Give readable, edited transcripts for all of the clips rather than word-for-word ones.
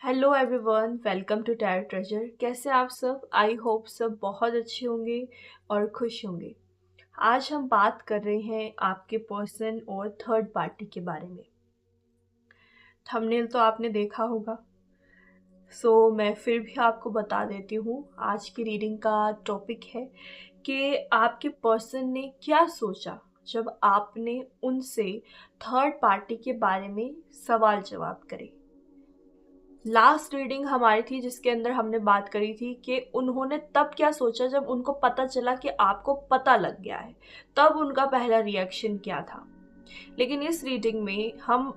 Hello everyone, welcome to tarot treasure. कैसे आप सब? आई होप सब बहुत अच्छे होंगे और खुश होंगे। आज हम बात कर रहे हैं आपके पर्सन और थर्ड पार्टी के बारे में। थंबनेल तो आपने देखा होगा, मैं फिर भी आपको बता देती हूँ। आज की रीडिंग का टॉपिक है कि आपके पर्सन ने क्या सोचा जब आपने उनसे थर्ड पार्टी के बारे में सवाल जवाब करे। लास्ट रीडिंग हमारी थी जिसके अंदर हमने बात करी थी कि उन्होंने तब क्या सोचा जब उनको पता चला कि आपको पता लग गया है, तब उनका पहला रिएक्शन क्या था। लेकिन इस रीडिंग में हम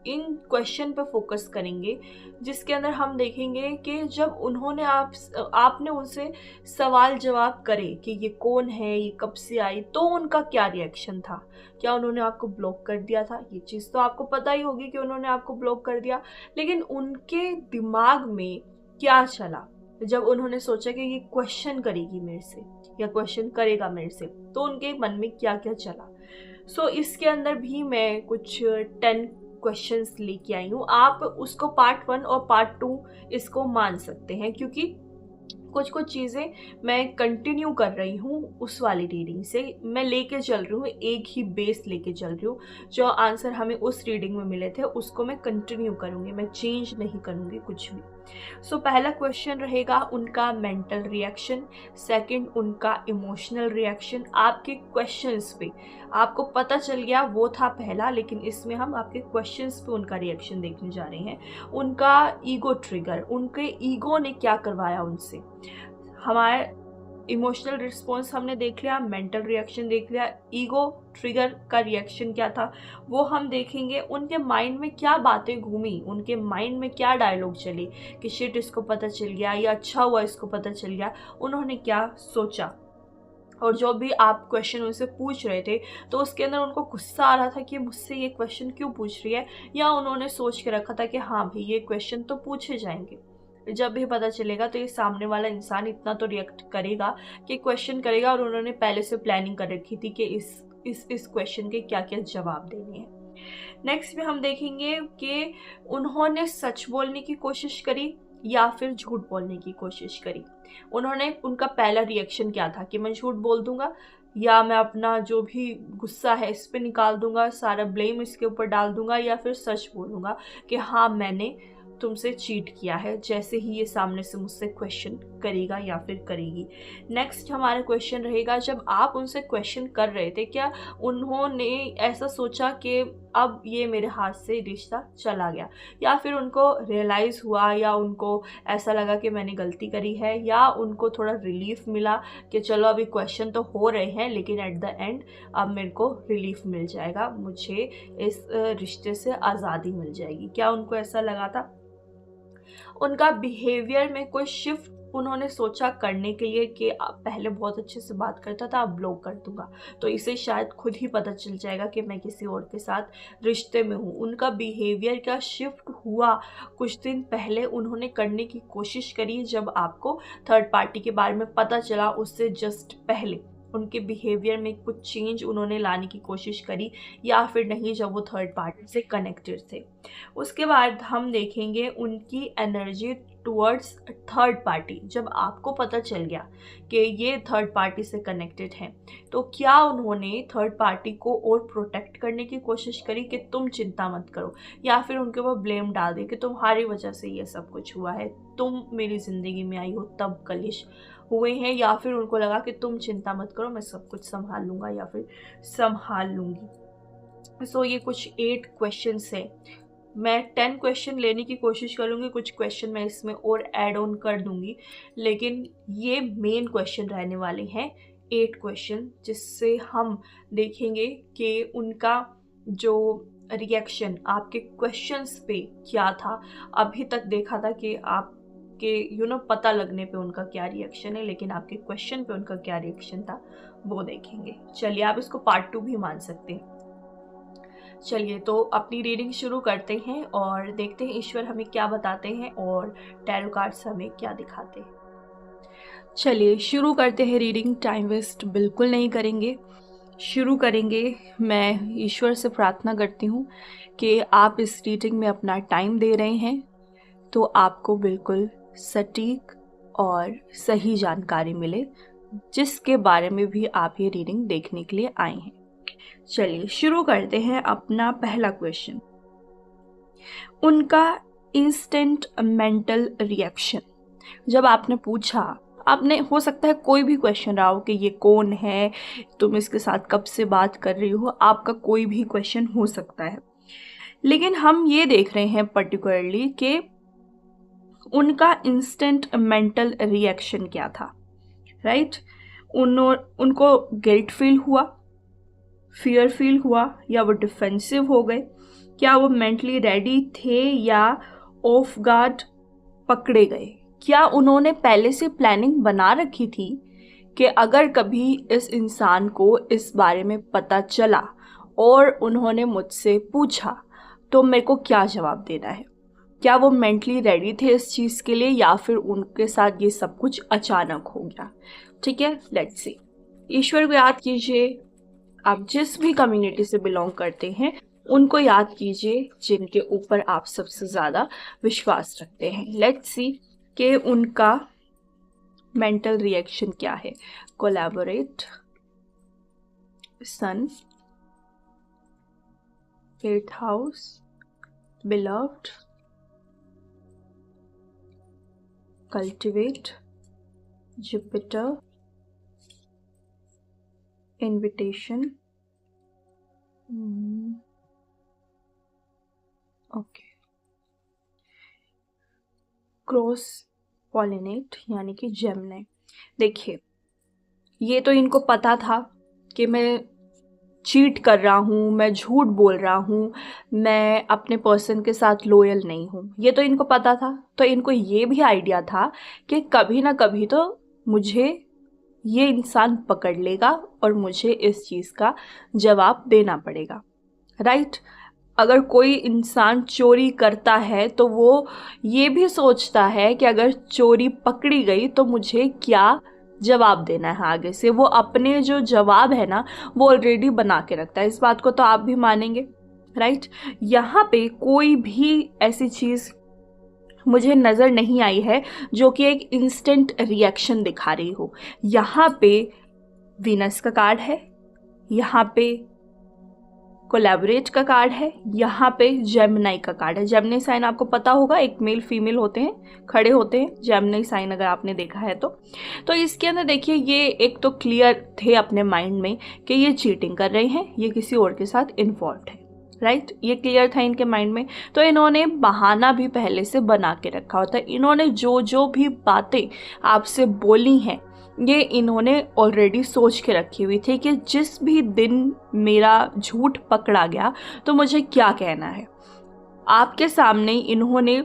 इन क्वेश्चन पे फोकस करेंगे जिसके अंदर हम देखेंगे कि जब उन्होंने आपने उनसे सवाल जवाब करे कि ये कौन है, ये कब से आई, तो उनका क्या रिएक्शन था। क्या उन्होंने आपको ब्लॉक कर दिया था? ये चीज़ तो आपको पता ही होगी कि उन्होंने आपको ब्लॉक कर दिया, लेकिन उनके दिमाग में क्या चला जब उन्होंने सोचा कि ये क्वेश्चन करेगी मेरे से या क्वेश्चन करेगा मेरे से, तो उनके मन में क्या क्या चला। इसके अंदर भी मैं कुछ 10 क्वेश्चंस लेके आई हूँ। आप उसको पार्ट 1 और पार्ट 2 इसको मान सकते हैं, क्योंकि कुछ कुछ चीज़ें मैं कंटिन्यू कर रही हूँ उस वाली रीडिंग से। मैं लेके चल रही हूँ, एक ही बेस लेके चल रही हूँ। जो आंसर हमें उस रीडिंग में मिले थे उसको मैं कंटिन्यू करूँगी, मैं चेंज नहीं करूँगी कुछ भी। पहला क्वेश्चन रहेगा उनका मेंटल रिएक्शन, सेकंड उनका इमोशनल रिएक्शन। आपके क्वेश्चंस पे आपको पता चल गया वो था पहला, लेकिन इसमें हम आपके क्वेश्चंस पे उनका रिएक्शन देखने जा रहे हैं। उनका ईगो ट्रिगर, उनके ईगो ने क्या करवाया उनसे। हमारे इमोशनल रिस्पॉन्स हमने देख लिया, मेंटल रिएक्शन देख लिया, ईगो ट्रिगर का रिएक्शन क्या था वो हम देखेंगे। उनके माइंड में क्या बातें घूमी, उनके माइंड में क्या डायलॉग चले कि शिट इसको पता चल गया, या अच्छा हुआ इसको पता चल गया, उन्होंने क्या सोचा। और जो भी आप क्वेश्चन उनसे पूछ रहे थे तो उसके अंदर उनको गुस्सा आ रहा था कि मुझसे ये क्वेश्चन क्यों पूछ रही है, या उन्होंने सोच के रखा था कि हाँ भाई ये क्वेश्चन तो पूछे जाएंगे। जब भी पता चलेगा तो ये सामने वाला इंसान इतना तो रिएक्ट करेगा कि क्वेश्चन करेगा, और उन्होंने पहले से प्लानिंग कर रखी थी कि इस क्वेश्चन के क्या क्या जवाब देने हैं। नेक्स्ट में हम देखेंगे कि उन्होंने सच बोलने की कोशिश करी या फिर झूठ बोलने की कोशिश करी। उनका पहला रिएक्शन क्या था कि मैं झूठ बोल दूंगा, या मैं अपना जो भी गुस्सा है इस पे निकाल दूंगा, सारा ब्लेम इसके ऊपर डाल दूंगा, या फिर सच बोलूंगा कि हाँ मैंने तुमसे चीट किया है, जैसे ही ये सामने से मुझसे क्वेश्चन करेगा या फिर करेगी। नेक्स्ट हमारा क्वेश्चन रहेगा, जब आप उनसे क्वेश्चन कर रहे थे क्या उन्होंने ऐसा सोचा कि अब ये मेरे हाथ से रिश्ता चला गया, या फिर उनको रियलाइज़ हुआ, या उनको ऐसा लगा कि मैंने गलती करी है, या उनको थोड़ा रिलीफ मिला कि चलो अभी क्वेश्चन तो हो रहे हैं लेकिन एट द एंड अब मेरे को रिलीफ मिल जाएगा, मुझे इस रिश्ते से आज़ादी मिल जाएगी। क्या उनको ऐसा लगा था? उनका बिहेवियर में कोई शिफ्ट उन्होंने सोचा करने के लिए कि पहले बहुत अच्छे से बात करता था, अब ब्लॉक कर दूंगा, तो इसे शायद खुद ही पता चल जाएगा कि मैं किसी और के साथ रिश्ते में हूँ। उनका बिहेवियर का शिफ्ट हुआ कुछ दिन पहले, उन्होंने करने की कोशिश करी जब आपको थर्ड पार्टी के बारे में पता चला, उससे जस्ट पहले उनके बिहेवियर में कुछ चेंज उन्होंने लाने की कोशिश करी, या फिर नहीं जब वो थर्ड पार्टी से कनेक्टेड थे। उसके बाद हम देखेंगे उनकी एनर्जी टुवर्ड्स थर्ड पार्टी। जब आपको पता चल गया कि ये थर्ड पार्टी से कनेक्टेड हैं, तो क्या उन्होंने थर्ड पार्टी को और प्रोटेक्ट करने की कोशिश करी कि तुम चिंता मत करो, या फिर उनके ऊपर ब्लेम डाल दे कि तुम्हारी वजह से ये सब कुछ हुआ है, तुम मेरी ज़िंदगी में आई हो तब कलेश हुए हैं, या फिर उनको लगा कि तुम चिंता मत करो मैं सब कुछ संभाल लूँगा या फिर संभाल लूँगी। ये कुछ 8 क्वेश्चंस है। मैं 10 क्वेश्चन लेने की कोशिश करूँगी, कुछ क्वेश्चन मैं इसमें और ऐड ऑन कर दूँगी, लेकिन ये मेन क्वेश्चन रहने वाले हैं 8 क्वेश्चन, जिससे हम देखेंगे कि उनका जो रिएक्शन आपके क्वेश्चंस पे क्या था। अभी तक देखा था कि आपके पता लगने पे उनका क्या रिएक्शन है, लेकिन आपके क्वेश्चन पे उनका क्या रिएक्शन था वो देखेंगे। चलिए, आप इसको पार्ट 2 भी मान सकते हैं। चलिए, तो अपनी रीडिंग शुरू करते हैं और देखते हैं ईश्वर हमें क्या बताते हैं और टैरो कार्ड्स हमें क्या दिखाते हैं। चलिए शुरू करते हैं रीडिंग। टाइम वेस्ट बिल्कुल नहीं करेंगे, शुरू करेंगे। मैं ईश्वर से प्रार्थना करती हूँ कि आप इस रीडिंग में अपना टाइम दे रहे हैं, तो आपको बिल्कुल सटीक और सही जानकारी मिले, जिसके बारे में भी आप ये रीडिंग देखने के लिए आए हैं। चलिए शुरू करते हैं अपना पहला क्वेश्चन। उनका इंस्टेंट मेंटल रिएक्शन। जब आपने पूछा, आपने हो सकता है कोई भी क्वेश्चन रहा हो कि ये कौन है, तुम इसके साथ कब से बात कर रही हो, आपका कोई भी क्वेश्चन हो सकता है, लेकिन हम ये देख रहे हैं पर्टिकुलरली कि उनका इंस्टेंट मेंटल रिएक्शन क्या था, राइट? उनको गिल्ट फील हुआ, फियर फील हुआ, या वो डिफेंसिव हो गए? क्या वो मेंटली रेडी थे या ऑफ गार्ड पकड़े गए? क्या उन्होंने पहले से प्लानिंग बना रखी थी कि अगर कभी इस इंसान को इस बारे में पता चला और उन्होंने मुझसे पूछा तो मेरे को क्या जवाब देना है? क्या वो मेंटली रेडी थे इस चीज़ के लिए, या फिर उनके साथ ये सब कुछ अचानक हो गया? ठीक है, लेट्स सी। ईश्वर को याद कीजिए। आप जिस भी कम्युनिटी से बिलोंग करते हैं उनको याद कीजिए जिनके ऊपर आप सबसे ज़्यादा विश्वास रखते हैं। लेट्स सी कि उनका मेंटल रिएक्शन क्या है। कोलैबोरेट, सन, 8th house, beloved, cultivate, Jupiter, invitation, okay, cross pollinate यानी कि जेमिनी। देखिए, ये तो इनको पता था कि मैं चीट कर रहा हूँ, मैं झूठ बोल रहा हूँ, मैं अपने पर्सन के साथ लॉयल नहीं हूँ, ये तो इनको पता था। तो इनको ये भी आइडिया था कि कभी ना कभी तो मुझे ये इंसान पकड़ लेगा और मुझे इस चीज़ का जवाब देना पड़ेगा, राइट? अगर कोई इंसान चोरी करता है तो वो ये भी सोचता है कि अगर चोरी पकड़ी गई तो मुझे क्या जवाब देना है आगे से। वो अपने जो जवाब है ना वो ऑलरेडी बना के रखता है। इस बात को तो आप भी मानेंगे, राइट? यहाँ पे कोई भी ऐसी चीज़ मुझे नज़र नहीं आई है जो कि एक इंस्टेंट रिएक्शन दिखा रही हो। यहाँ पे वीनस का कार्ड है, यहाँ पे कोलैबोरेट का कार्ड है, यहाँ पे जेमिनी का कार्ड है। जेमिनी साइन आपको पता होगा, एक मेल फीमेल होते हैं, खड़े होते हैं जेमिनी साइन, अगर आपने देखा है तो इसके अंदर देखिए ये एक तो क्लियर थे अपने माइंड में कि ये चीटिंग कर रहे हैं, ये किसी और के साथ इन्वॉल्व है, राइट? ये क्लियर था इनके माइंड में। तो इन्होंने बहाना भी पहले से बना के रखा होता है। इन्होंने जो जो भी बातें आपसे बोली हैं ये इन्होंने ऑलरेडी सोच के रखी हुई थी कि जिस भी दिन मेरा झूठ पकड़ा गया तो मुझे क्या कहना है। आपके सामने इन्होंने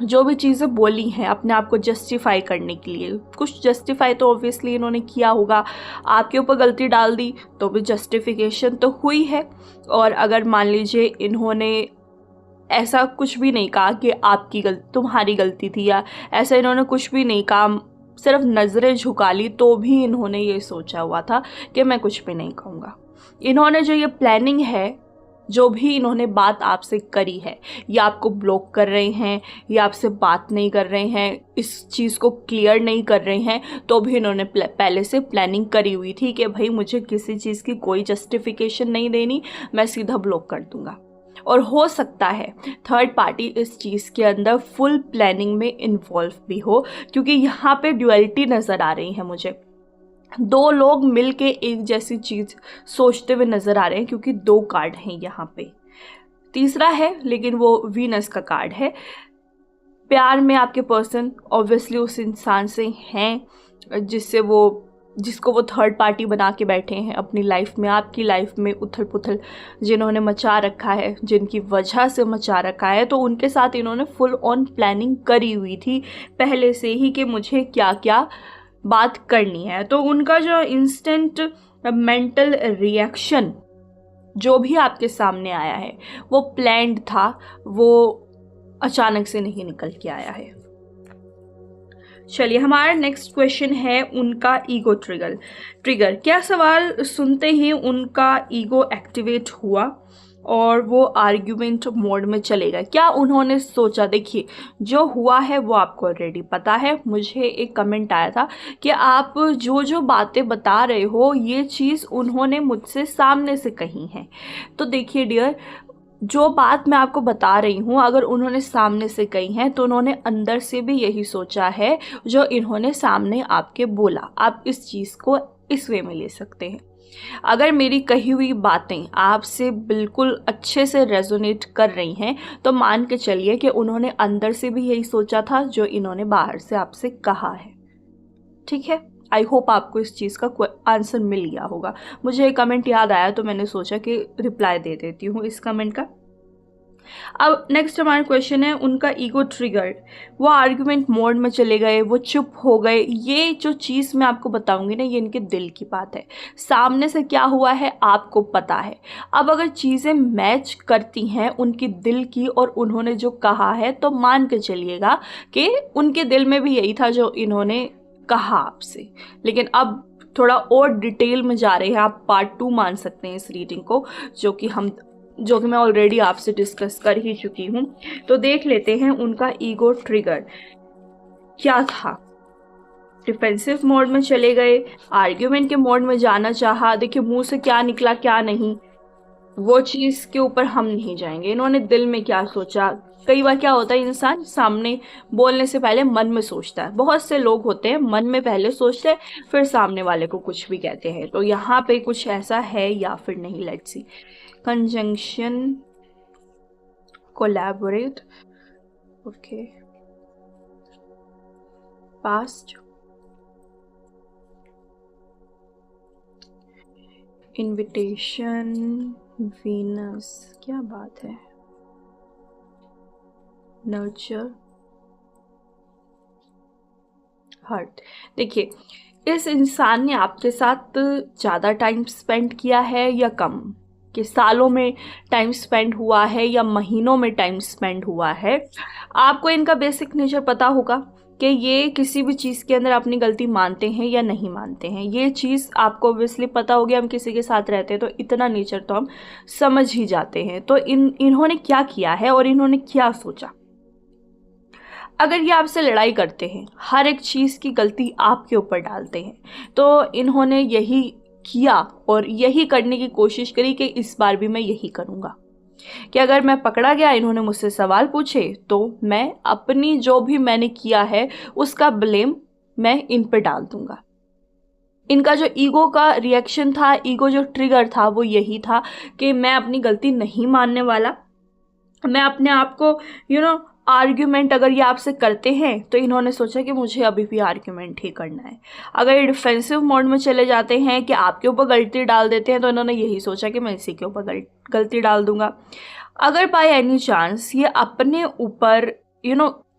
जो भी चीज़ें बोली हैं अपने आप को जस्टिफाई करने के लिए, कुछ जस्टिफाई तो ऑब्वियसली इन्होंने किया होगा। आपके ऊपर गलती डाल दी तो भी जस्टिफिकेशन तो हुई है। और अगर मान लीजिए इन्होंने ऐसा कुछ भी नहीं कहा कि आपकी गलती, तुम्हारी गलती थी, या ऐसा इन्होंने कुछ भी नहीं कहा, सिर्फ नज़रें झुका ली, तो भी इन्होंने ये सोचा हुआ था कि मैं कुछ भी नहीं कहूँगा। इन्होंने जो ये प्लानिंग है, जो भी इन्होंने बात आपसे करी है, या आपको ब्लॉक कर रहे हैं या आपसे बात नहीं कर रहे हैं, इस चीज़ को क्लियर नहीं कर रहे हैं, तो भी इन्होंने पहले से प्लानिंग करी हुई थी कि भाई मुझे किसी चीज़ की कोई जस्टिफिकेशन नहीं देनी, मैं सीधा ब्लॉक कर दूंगा। और हो सकता है थर्ड पार्टी इस चीज़ के अंदर फुल प्लानिंग में इन्वॉल्व भी हो, क्योंकि यहाँ पे ड्युअलिटी नज़र आ रही है मुझे। दो लोग मिलके एक जैसी चीज़ सोचते हुए नज़र आ रहे हैं, क्योंकि दो कार्ड हैं यहाँ पे। तीसरा है लेकिन वो वीनस का कार्ड है। प्यार में आपके पर्सन ऑब्वियसली उस इंसान से हैं जिसको वो थर्ड पार्टी बना के बैठे हैं अपनी लाइफ में, आपकी लाइफ में उथल पुथल जिन्होंने मचा रखा है, जिनकी वजह से मचा रखा है। तो उनके साथ इन्होंने फुल ऑन प्लानिंग करी हुई थी पहले से ही कि मुझे क्या क्या बात करनी है। तो उनका जो इंस्टेंट मेंटल रिएक्शन जो भी आपके सामने आया है वो प्लान्ड था, वो अचानक से नहीं निकल के आया है। चलिए हमारा नेक्स्ट क्वेश्चन है उनका ईगो ट्रिगर। क्या सवाल सुनते ही उनका ईगो एक्टिवेट हुआ और वो आर्ग्यूमेंट मोड में चले गए। क्या उन्होंने सोचा? देखिए, जो हुआ है वो आपको ऑलरेडी पता है। मुझे एक कमेंट आया था कि आप जो जो बातें बता रहे हो ये चीज़ उन्होंने मुझसे सामने से कही है। तो देखिए डियर, जो बात मैं आपको बता रही हूँ अगर उन्होंने सामने से कही है तो उन्होंने अंदर से भी यही सोचा है जो इन्होंने सामने आपके बोला। आप इस चीज़ को इस वे में ले सकते हैं। अगर मेरी कही हुई बातें आपसे बिल्कुल अच्छे से रेजोनेट कर रही हैं तो मान के चलिए कि उन्होंने अंदर से भी यही सोचा था जो इन्होंने बाहर से आपसे कहा है। ठीक है, आई होप आपको इस चीज़ का आंसर मिल गया होगा। मुझे एक कमेंट याद आया तो मैंने सोचा कि रिप्लाई दे देती हूँ इस कमेंट का। अब नेक्स्ट हमारा क्वेश्चन है, उनका ईगो ट्रिगर्ड, वो आर्ग्यूमेंट मोड में चले गए, वो चुप हो गए। ये जो चीज़ मैं आपको बताऊंगी ना, ये इनके दिल की बात है। सामने से क्या हुआ है आपको पता है। अब अगर चीज़ें मैच करती हैं उनकी दिल की और उन्होंने जो कहा है तो मान के चलिएगा कि उनके दिल में भी यही था जो इन्होंने कहा आपसे। लेकिन अब थोड़ा और डिटेल में जा रहे हैं, आप पार्ट 2 मान सकते हैं इस रीडिंग को, जो कि मैं ऑलरेडी आपसे डिस्कस कर ही चुकी हूँ। तो देख लेते हैं उनका ईगो ट्रिगर क्या था। डिफेंसिव मोड में चले गए, आर्ग्यूमेंट के मोड में जाना चाहा। देखिए मुंह से क्या निकला क्या नहीं, वो चीज़ के ऊपर हम नहीं जाएंगे। इन्होंने दिल में क्या सोचा। कई बार क्या होता है, इंसान सामने बोलने से पहले मन में सोचता है। बहुत से लोग होते हैं मन में पहले सोचते हैं फिर सामने वाले को कुछ भी कहते हैं। तो यहाँ पे कुछ ऐसा है या फिर नहीं, let's see. conjunction, collaborate, okay, past, invitation, Venus, क्या बात है, nurture, heart। देखिए, इस इंसान ने आपके साथ ज़्यादा टाइम स्पेंड किया है या कम, कि सालों में टाइम स्पेंड हुआ है या महीनों में टाइम स्पेंड हुआ है। आपको इनका बेसिक नेचर पता होगा कि ये किसी भी चीज़ के अंदर अपनी गलती मानते हैं या नहीं मानते हैं। ये चीज़ आपको ऑब्वियसली पता होगी, हम किसी के साथ रहते हैं तो इतना नेचर तो हम समझ ही जाते हैं। तो इन्होंने क्या किया है और इन्होंने क्या सोचा। अगर ये आपसे लड़ाई करते हैं, हर एक चीज़ की गलती आपके ऊपर डालते हैं, तो इन्होंने यही किया और यही करने की कोशिश करी कि इस बार भी मैं यही करूँगा कि अगर मैं पकड़ा गया, इन्होंने मुझसे सवाल पूछे तो मैं अपनी जो भी मैंने किया है उसका ब्लेम मैं इन पे डाल दूंगा। इनका जो ईगो का रिएक्शन था, ईगो जो ट्रिगर था, वो यही था कि मैं अपनी गलती नहीं मानने वाला। मैं अपने आप को आर्ग्यूमेंट अगर ये आपसे करते हैं तो इन्होंने सोचा कि मुझे अभी भी आर्ग्यूमेंट ही करना है। अगर ये डिफेंसिव मोड में चले जाते हैं कि आपके ऊपर गलती डाल देते हैं तो इन्होंने यही सोचा कि मैं इसी के ऊपर गलती डाल दूंगा। अगर बाय एनी चांस ये अपने ऊपर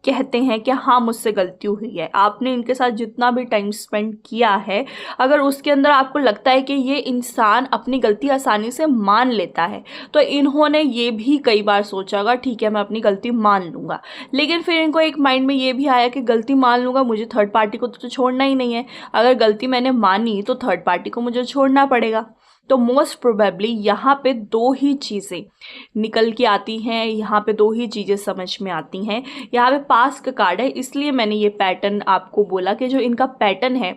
कहते हैं कि हाँ मुझसे गलती हुई है, आपने इनके साथ जितना भी टाइम स्पेंड किया है, अगर उसके अंदर आपको लगता है कि ये इंसान अपनी गलती आसानी से मान लेता है तो इन्होंने ये भी कई बार सोचा होगा ठीक है मैं अपनी गलती मान लूँगा। लेकिन फिर इनको एक माइंड में ये भी आया कि गलती मान लूँगा, मुझे थर्ड पार्टी को तो छोड़ना ही नहीं है। अगर गलती मैंने मानी तो थर्ड पार्टी को मुझे छोड़ना पड़ेगा। तो मोस्ट प्रोबेबली यहाँ पे दो ही चीज़ें निकल के आती हैं, यहाँ पे दो ही चीज़ें समझ में आती हैं। यहाँ पे पास का कार्ड है, इसलिए मैंने ये पैटर्न आपको बोला कि जो इनका पैटर्न है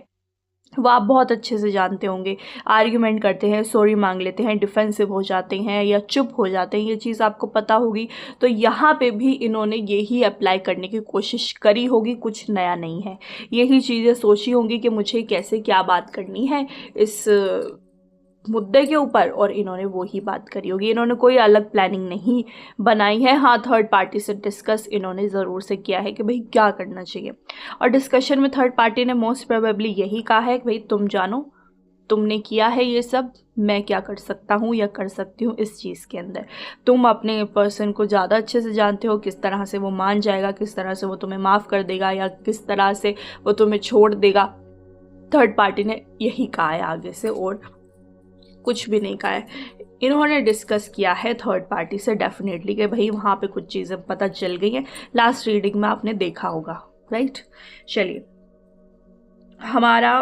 वो आप बहुत अच्छे से जानते होंगे। आर्ग्यूमेंट करते हैं, सॉरी मांग लेते हैं, डिफेंसिव हो जाते हैं या चुप हो जाते हैं, ये चीज़ आपको पता होगी। तो यहाँ पे भी इन्होंने यही अप्लाई करने की कोशिश करी होगी, कुछ नया नहीं है। यही चीज़ें सोची होंगी कि मुझे कैसे क्या बात करनी है इस मुद्दे के ऊपर, और इन्होंने वो ही बात करी होगी। इन्होंने कोई अलग प्लानिंग नहीं बनाई है। हाँ, थर्ड पार्टी से डिस्कस इन्होंने ज़रूर से किया है कि भाई क्या करना चाहिए, और डिस्कशन में थर्ड पार्टी ने मोस्ट प्रोबेबली यही कहा है कि भाई तुम जानो, तुमने किया है ये सब, मैं क्या कर सकता हूँ या कर सकती हूँ इस चीज़ के अंदर। तुम अपने पर्सन को ज़्यादा अच्छे से जानते हो, किस तरह से वो मान जाएगा, किस तरह से वो तुम्हें माफ़ कर देगा या किस तरह से वो तुम्हें छोड़ देगा। थर्ड पार्टी ने यही कहा है आगे से, और कुछ भी नहीं कहा है। इन्होंने डिस्कस किया है थर्ड पार्टी से डेफिनेटली कि भाई वहाँ पे कुछ चीज़ें पता चल गई हैं। लास्ट रीडिंग में आपने देखा होगा, राइट। चलिए, हमारा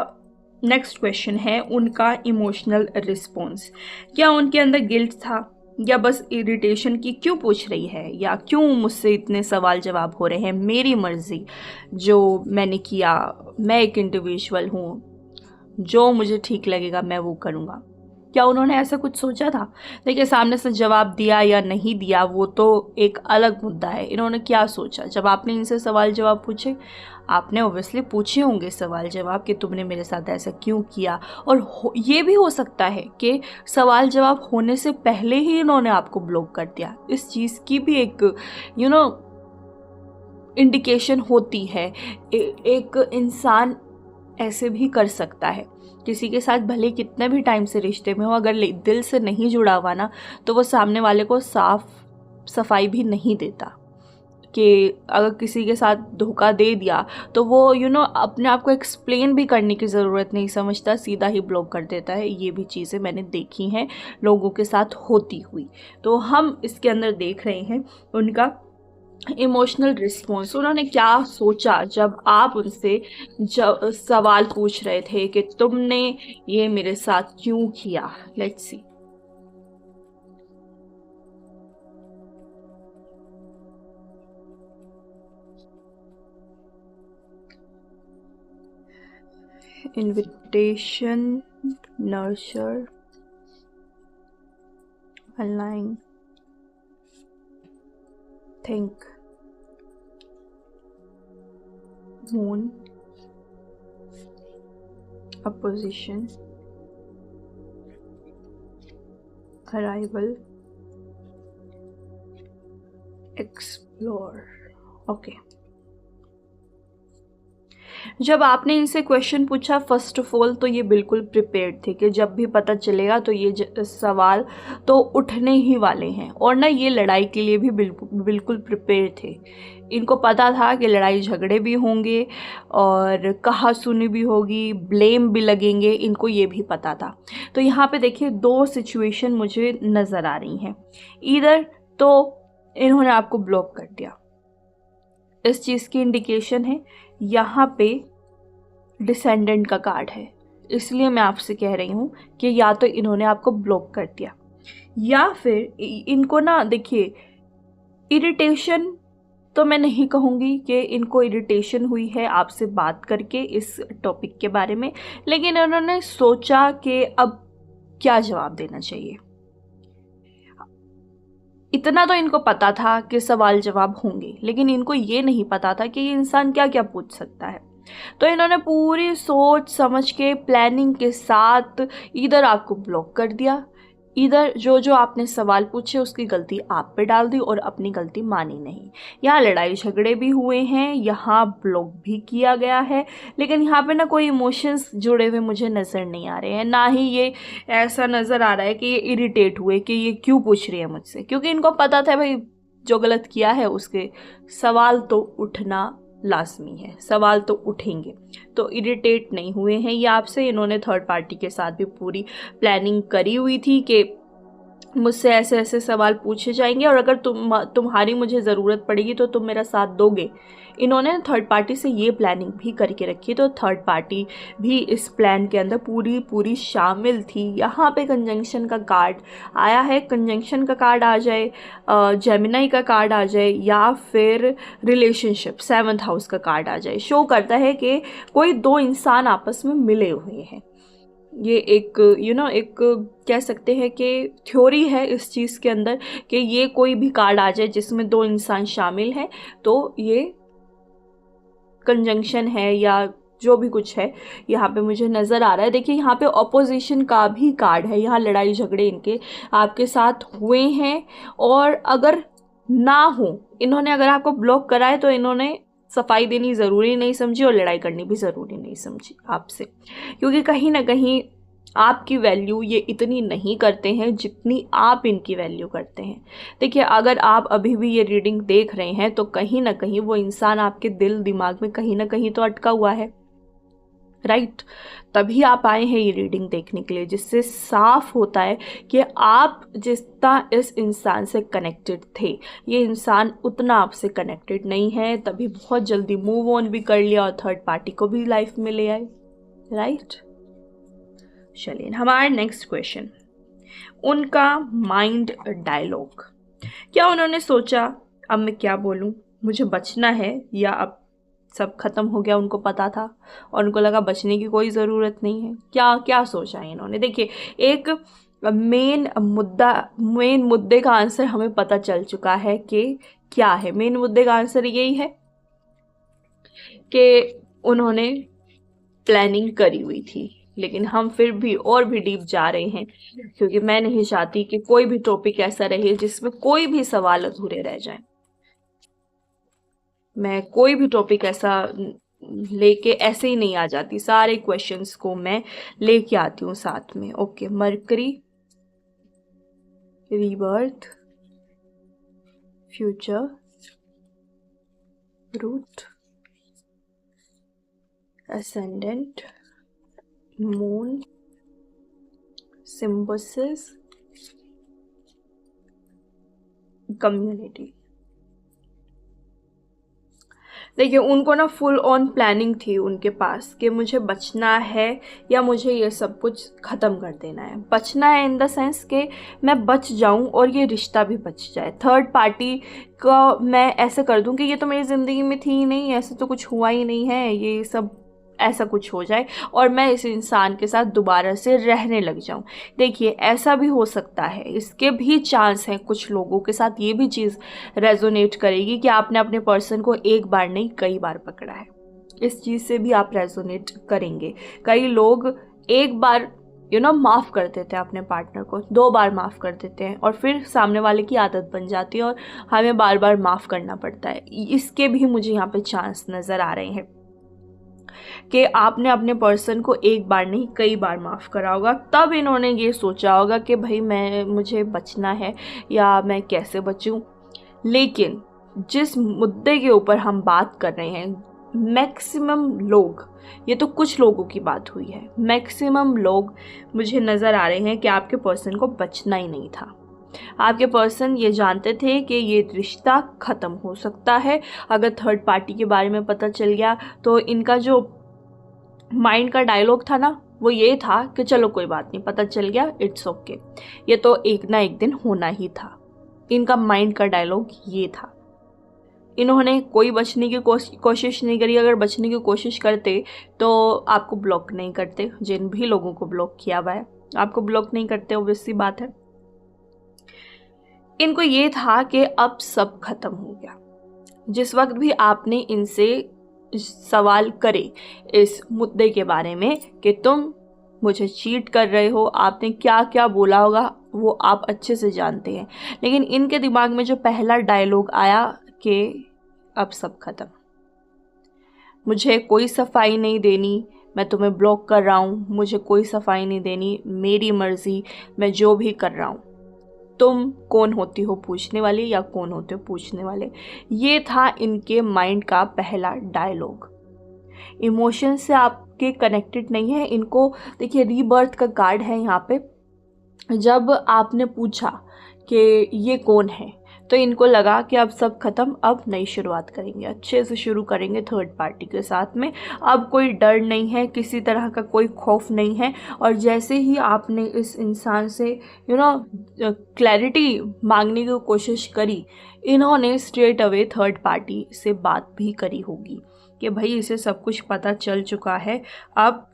नेक्स्ट क्वेश्चन है उनका इमोशनल रिस्पॉन्स। क्या उनके अंदर गिल्ट था या बस इरिटेशन की क्यों पूछ रही है, या क्यों मुझसे इतने सवाल जवाब हो रहे हैं, मेरी मर्जी, जो मैंने किया, मैं एक इंडिविजुअल हूँ, जो मुझे ठीक लगेगा मैं वो करूँगा। क्या उन्होंने ऐसा कुछ सोचा था? देखिए, सामने से जवाब दिया या नहीं दिया वो तो एक अलग मुद्दा है। इन्होंने क्या सोचा जब आपने इनसे सवाल जवाब पूछे? आपने ऑब्वियसली पूछे होंगे सवाल जवाब कि तुमने मेरे साथ ऐसा क्यों किया। और ये भी हो सकता है कि सवाल जवाब होने से पहले ही इन्होंने आपको ब्लॉक कर दिया। इस चीज़ की भी एक इंडिकेशन होती है। एक इंसान ऐसे भी कर सकता है, किसी के साथ भले कितने भी टाइम से रिश्ते में हो, अगर दिल से नहीं जुड़ा हुआ ना, तो वो सामने वाले को साफ सफाई भी नहीं देता। कि अगर किसी के साथ धोखा दे दिया तो वो अपने आप को एक्सप्लेन भी करने की ज़रूरत नहीं समझता, सीधा ही ब्लॉक कर देता है। ये भी चीज़ें मैंने देखी हैं लोगों के साथ होती हुई। तो हम इसके अंदर देख रहे हैं उनका इमोशनल रिस्पॉन्स। उन्होंने क्या सोचा जब आप उनसे जब सवाल पूछ रहे थे कि तुमने ये मेरे साथ क्यों किया। Let's see. Invitation, nurture, align, think, moon, opposition, arrival, explore. Okay, जब आपने इनसे क्वेश्चन पूछा फर्स्ट ऑफ ऑल तो ये बिल्कुल प्रिपेयर्ड थे कि जब भी पता चलेगा तो ये सवाल तो उठने ही वाले हैं। और ना ये लड़ाई के लिए भी बिल्कुल प्रिपेयर थे। इनको पता था कि लड़ाई झगड़े भी होंगे और कहा सुनी भी होगी, ब्लेम भी लगेंगे, इनको ये भी पता था। तो यहाँ पे देखिए दो सिचुएशन मुझे नज़र आ रही हैं। इधर तो इन्होंने आपको ब्लॉक कर दिया, इस चीज़ की इंडिकेशन है। यहाँ पे डिसेंडेंट का कार्ड है, इसलिए मैं आपसे कह रही हूँ कि या तो इन्होंने आपको ब्लॉक कर दिया या फिर इनको ना, देखिए इरिटेशन तो मैं नहीं कहूँगी कि इनको इरिटेशन हुई है आपसे बात करके इस टॉपिक के बारे में, लेकिन इन्होंने सोचा कि अब क्या जवाब देना चाहिए। इतना तो इनको पता था कि सवाल जवाब होंगे, लेकिन इनको ये नहीं पता था कि ये इंसान क्या क्या पूछ सकता है। तो इन्होंने पूरी सोच समझ के प्लानिंग के साथ इधर आपको ब्लॉक कर दिया, इधर जो जो आपने सवाल पूछे उसकी गलती आप पे डाल दी और अपनी गलती मानी नहीं। यहाँ लड़ाई झगड़े भी हुए हैं, यहाँ ब्लॉक भी किया गया है, लेकिन यहाँ पे ना कोई इमोशंस जुड़े हुए मुझे नज़र नहीं आ रहे हैं। ना ही ये ऐसा नज़र आ रहा है कि ये इरिटेट हुए कि ये क्यों पूछ रही है मुझसे, क्योंकि इनको पता था भाई जो गलत किया है उसके सवाल तो उठना लाजमी है, सवाल तो उठेंगे। तो इरिटेट नहीं हुए हैं ये आपसे। इन्होंने थर्ड पार्टी के साथ भी पूरी प्लानिंग करी हुई थी कि मुझसे ऐसे ऐसे सवाल पूछे जाएंगे और अगर तुम्हारी मुझे ज़रूरत पड़ेगी तो तुम मेरा साथ दोगे। इन्होंने थर्ड पार्टी से ये प्लानिंग भी करके रखी, तो थर्ड पार्टी भी इस प्लान के अंदर पूरी शामिल थी। यहाँ पे कंजंक्शन का कार्ड आया है, कंजंक्शन का कार्ड आ जाए, जेमिनाई का कार्ड आ जाए या फिर रिलेशनशिप 7th हाउस का कार्ड आ जाए, शो करता है कि कोई दो इंसान आपस में मिले हुए हैं। ये एक एक कह सकते हैं कि थ्योरी है इस चीज़ के अंदर कि ये कोई भी कार्ड आ जाए जिसमें दो इंसान शामिल हैं तो ये कंजंक्शन है या जो भी कुछ है यहाँ पे मुझे नज़र आ रहा है। देखिए यहाँ पे ऑपोजिशन का भी कार्ड है, यहाँ लड़ाई झगड़े इनके आपके साथ हुए हैं और अगर ना हो, इन्होंने अगर आपको ब्लॉक करा है तो इन्होंने सफाई देनी ज़रूरी नहीं समझी और लड़ाई करनी भी ज़रूरी नहीं समझी आपसे, क्योंकि कहीं ना कहीं आपकी वैल्यू ये इतनी नहीं करते हैं जितनी आप इनकी वैल्यू करते हैं। देखिए अगर आप अभी भी ये रीडिंग देख रहे हैं तो कहीं ना कहीं वो इंसान आपके दिल दिमाग में कहीं ना कहीं तो अटका हुआ है, राइट? तभी आप आए हैं ये रीडिंग देखने के लिए, जिससे साफ होता है कि आप जितना इस इंसान से कनेक्टेड थे ये इंसान उतना आपसे कनेक्टेड नहीं है। तभी बहुत जल्दी मूव ऑन भी कर लिया और थर्ड पार्टी को भी लाइफ में ले आए, राइट? चलिए हमारा नेक्स्ट क्वेश्चन, उनका माइंड डायलॉग। क्या उन्होंने सोचा अब मैं क्या बोलूं, मुझे बचना है या अब सब खत्म हो गया, उनको पता था और उनको लगा बचने की कोई ज़रूरत नहीं है। क्या क्या सोचा है इन्होंने? देखिए, एक मेन मुद्दे का आंसर हमें पता चल चुका है कि क्या है। मेन मुद्दे का आंसर यही है कि उन्होंने प्लानिंग करी हुई थी। लेकिन हम फिर भी और भी डीप जा रहे हैं, क्योंकि मैं नहीं चाहती कि कोई भी टॉपिक ऐसा रहे जिसमें कोई भी सवाल अधूरे रह जाए। मैं कोई भी टॉपिक ऐसा लेके ऐसे ही नहीं आ जाती, सारे क्वेश्चंस को मैं लेके आती हूँ साथ में। Okay, Mercury, rebirth, future, root, ascendant, moon, symbiosis, community. देखिए, उनको ना फुल ऑन प्लानिंग थी उनके पास कि मुझे बचना है या मुझे ये सब कुछ ख़त्म कर देना है। बचना है इन द सेंस कि मैं बच जाऊं और ये रिश्ता भी बच जाए। थर्ड पार्टी का मैं ऐसे कर दूं कि ये तो मेरी ज़िंदगी में थी ही नहीं, ऐसे तो कुछ हुआ ही नहीं है, ये सब ऐसा कुछ हो जाए और मैं इस इंसान के साथ दोबारा से रहने लग जाऊं। देखिए, ऐसा भी हो सकता है, इसके भी चांस हैं। कुछ लोगों के साथ ये भी चीज़ रेजोनेट करेगी कि आपने अपने पर्सन को एक बार नहीं कई बार पकड़ा है। इस चीज़ से भी आप रेजोनेट करेंगे। कई लोग एक बार माफ़ कर देते हैं अपने पार्टनर को, 2 बार माफ़ कर देते हैं और फिर सामने वाले की आदत बन जाती है और हमें बार बार माफ़ करना पड़ता है। इसके भी मुझे यहाँ पे चांस नज़र आ रहे हैं कि आपने अपने पर्सन को एक बार नहीं कई बार माफ़ करा होगा। तब इन्होंने ये सोचा होगा कि भाई मुझे बचना है या मैं कैसे बचूं। लेकिन जिस मुद्दे के ऊपर हम बात कर रहे हैं, मैक्सिमम लोग, ये तो कुछ लोगों की बात हुई है, मैक्सिमम लोग मुझे नज़र आ रहे हैं कि आपके पर्सन को बचना ही नहीं था। आपके पर्सन ये जानते थे कि ये रिश्ता ख़त्म हो सकता है अगर थर्ड पार्टी के बारे में पता चल गया। तो इनका जो माइंड का डायलॉग था ना, वो ये था कि चलो कोई बात नहीं, पता चल गया, इट्स ओके, ये तो एक ना एक दिन होना ही था। इनका माइंड का डायलॉग ये था। इन्होंने कोई बचने की कोशिश नहीं करी। अगर बचने की कोशिश करते तो आपको ब्लॉक नहीं करते। जिन भी लोगों को ब्लॉक किया हुआ है आपको ब्लॉक नहीं करते, ऑब्वियस सी बात है। इनको ये था कि अब सब खत्म हो गया। जिस वक्त भी आपने इनसे सवाल करे इस मुद्दे के बारे में कि तुम मुझे चीट कर रहे हो, आपने क्या क्या बोला होगा वो आप अच्छे से जानते हैं। लेकिन इनके दिमाग में जो पहला डायलॉग आया कि अब सब खत्म, मुझे कोई सफाई नहीं देनी, मैं तुम्हें ब्लॉक कर रहा हूँ, मुझे कोई सफाई नहीं देनी, मेरी मर्जी, मैं जो भी कर रहा हूँ, तुम कौन होती हो पूछने वाले या कौन होते हो पूछने वाले। ये था इनके माइंड का पहला डायलॉग। इमोशन से आपके कनेक्टेड नहीं है इनको। देखिए, रीबर्थ का कार्ड है यहाँ पे। जब आपने पूछा कि ये कौन है तो इनको लगा कि अब सब खत्म, अब नई शुरुआत करेंगे, अच्छे से शुरू करेंगे थर्ड पार्टी के साथ में। अब कोई डर नहीं है, किसी तरह का कोई खौफ नहीं है। और जैसे ही आपने इस इंसान से क्लैरिटी मांगने की कोशिश करी, इन्होंने स्ट्रेट अवे थर्ड पार्टी से बात भी करी होगी कि भाई इसे सब कुछ पता चल चुका है, अब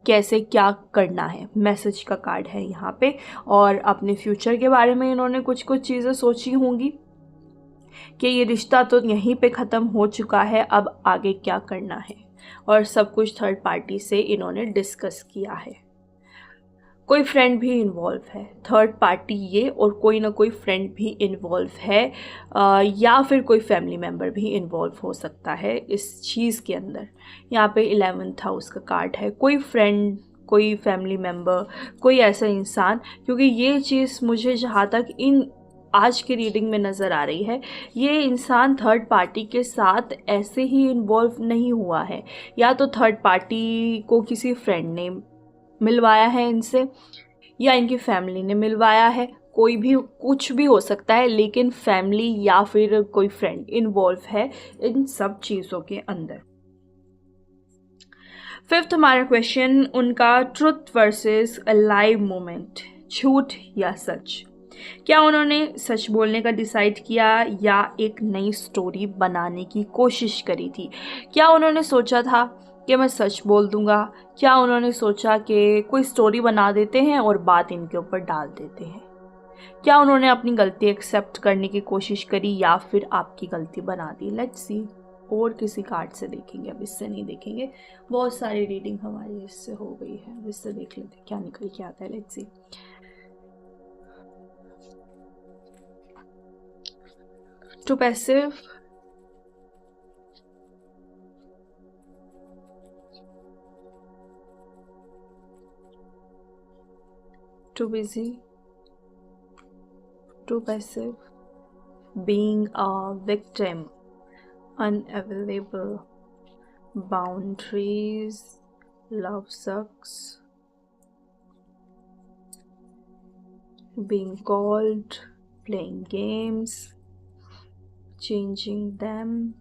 कैसे क्या करना है। मैसेज का कार्ड है यहाँ पे। और अपने फ्यूचर के बारे में इन्होंने कुछ कुछ चीज़ें सोची होंगी कि ये रिश्ता तो यहीं पे ख़त्म हो चुका है, अब आगे क्या करना है। और सब कुछ थर्ड पार्टी से इन्होंने डिस्कस किया है। कोई फ्रेंड भी इन्वॉल्व है, थर्ड पार्टी ये, और कोई ना कोई फ्रेंड भी इन्वॉल्व है, या फिर कोई फैमिली मेम्बर भी इन्वॉल्व हो सकता है इस चीज़ के अंदर। यहाँ पे 11th हाउस का कार्ड है। कोई फ्रेंड, कोई फैमिली मेम्बर, कोई ऐसा इंसान, क्योंकि ये चीज़ मुझे जहाँ तक इन आज की रीडिंग में नज़र आ रही है, ये इंसान थर्ड पार्टी के साथ ऐसे ही इन्वॉल्व नहीं हुआ है। या तो थर्ड पार्टी को किसी फ्रेंड ने मिलवाया है इनसे, या इनकी फैमिली ने मिलवाया है, कोई भी कुछ भी हो सकता है, लेकिन फैमिली या फिर कोई फ्रेंड इन्वॉल्व है इन सब चीज़ों के अंदर। 5th हमारा क्वेश्चन, उनका ट्रुथ वर्सेस लाइव मोमेंट। झूठ या सच? क्या उन्होंने सच बोलने का डिसाइड किया या एक नई स्टोरी बनाने की कोशिश करी थी? क्या उन्होंने सोचा था कि मैं सच बोल दूंगा? क्या उन्होंने सोचा कि कोई स्टोरी बना देते हैं और बात इनके ऊपर डाल देते हैं? क्या उन्होंने अपनी गलती एक्सेप्ट करने की कोशिश करी या फिर आपकी गलती बना दी? Let's see. और किसी कार्ड से देखेंगे, अब इससे नहीं देखेंगे। बहुत सारी रीडिंग हमारी इससे हो गई है, इससे देख लेते हैं क्या निकल के आता है। Let's see. Too passive, too busy, too passive, being a victim, unavailable, boundaries, love sucks, being called, playing games, changing them,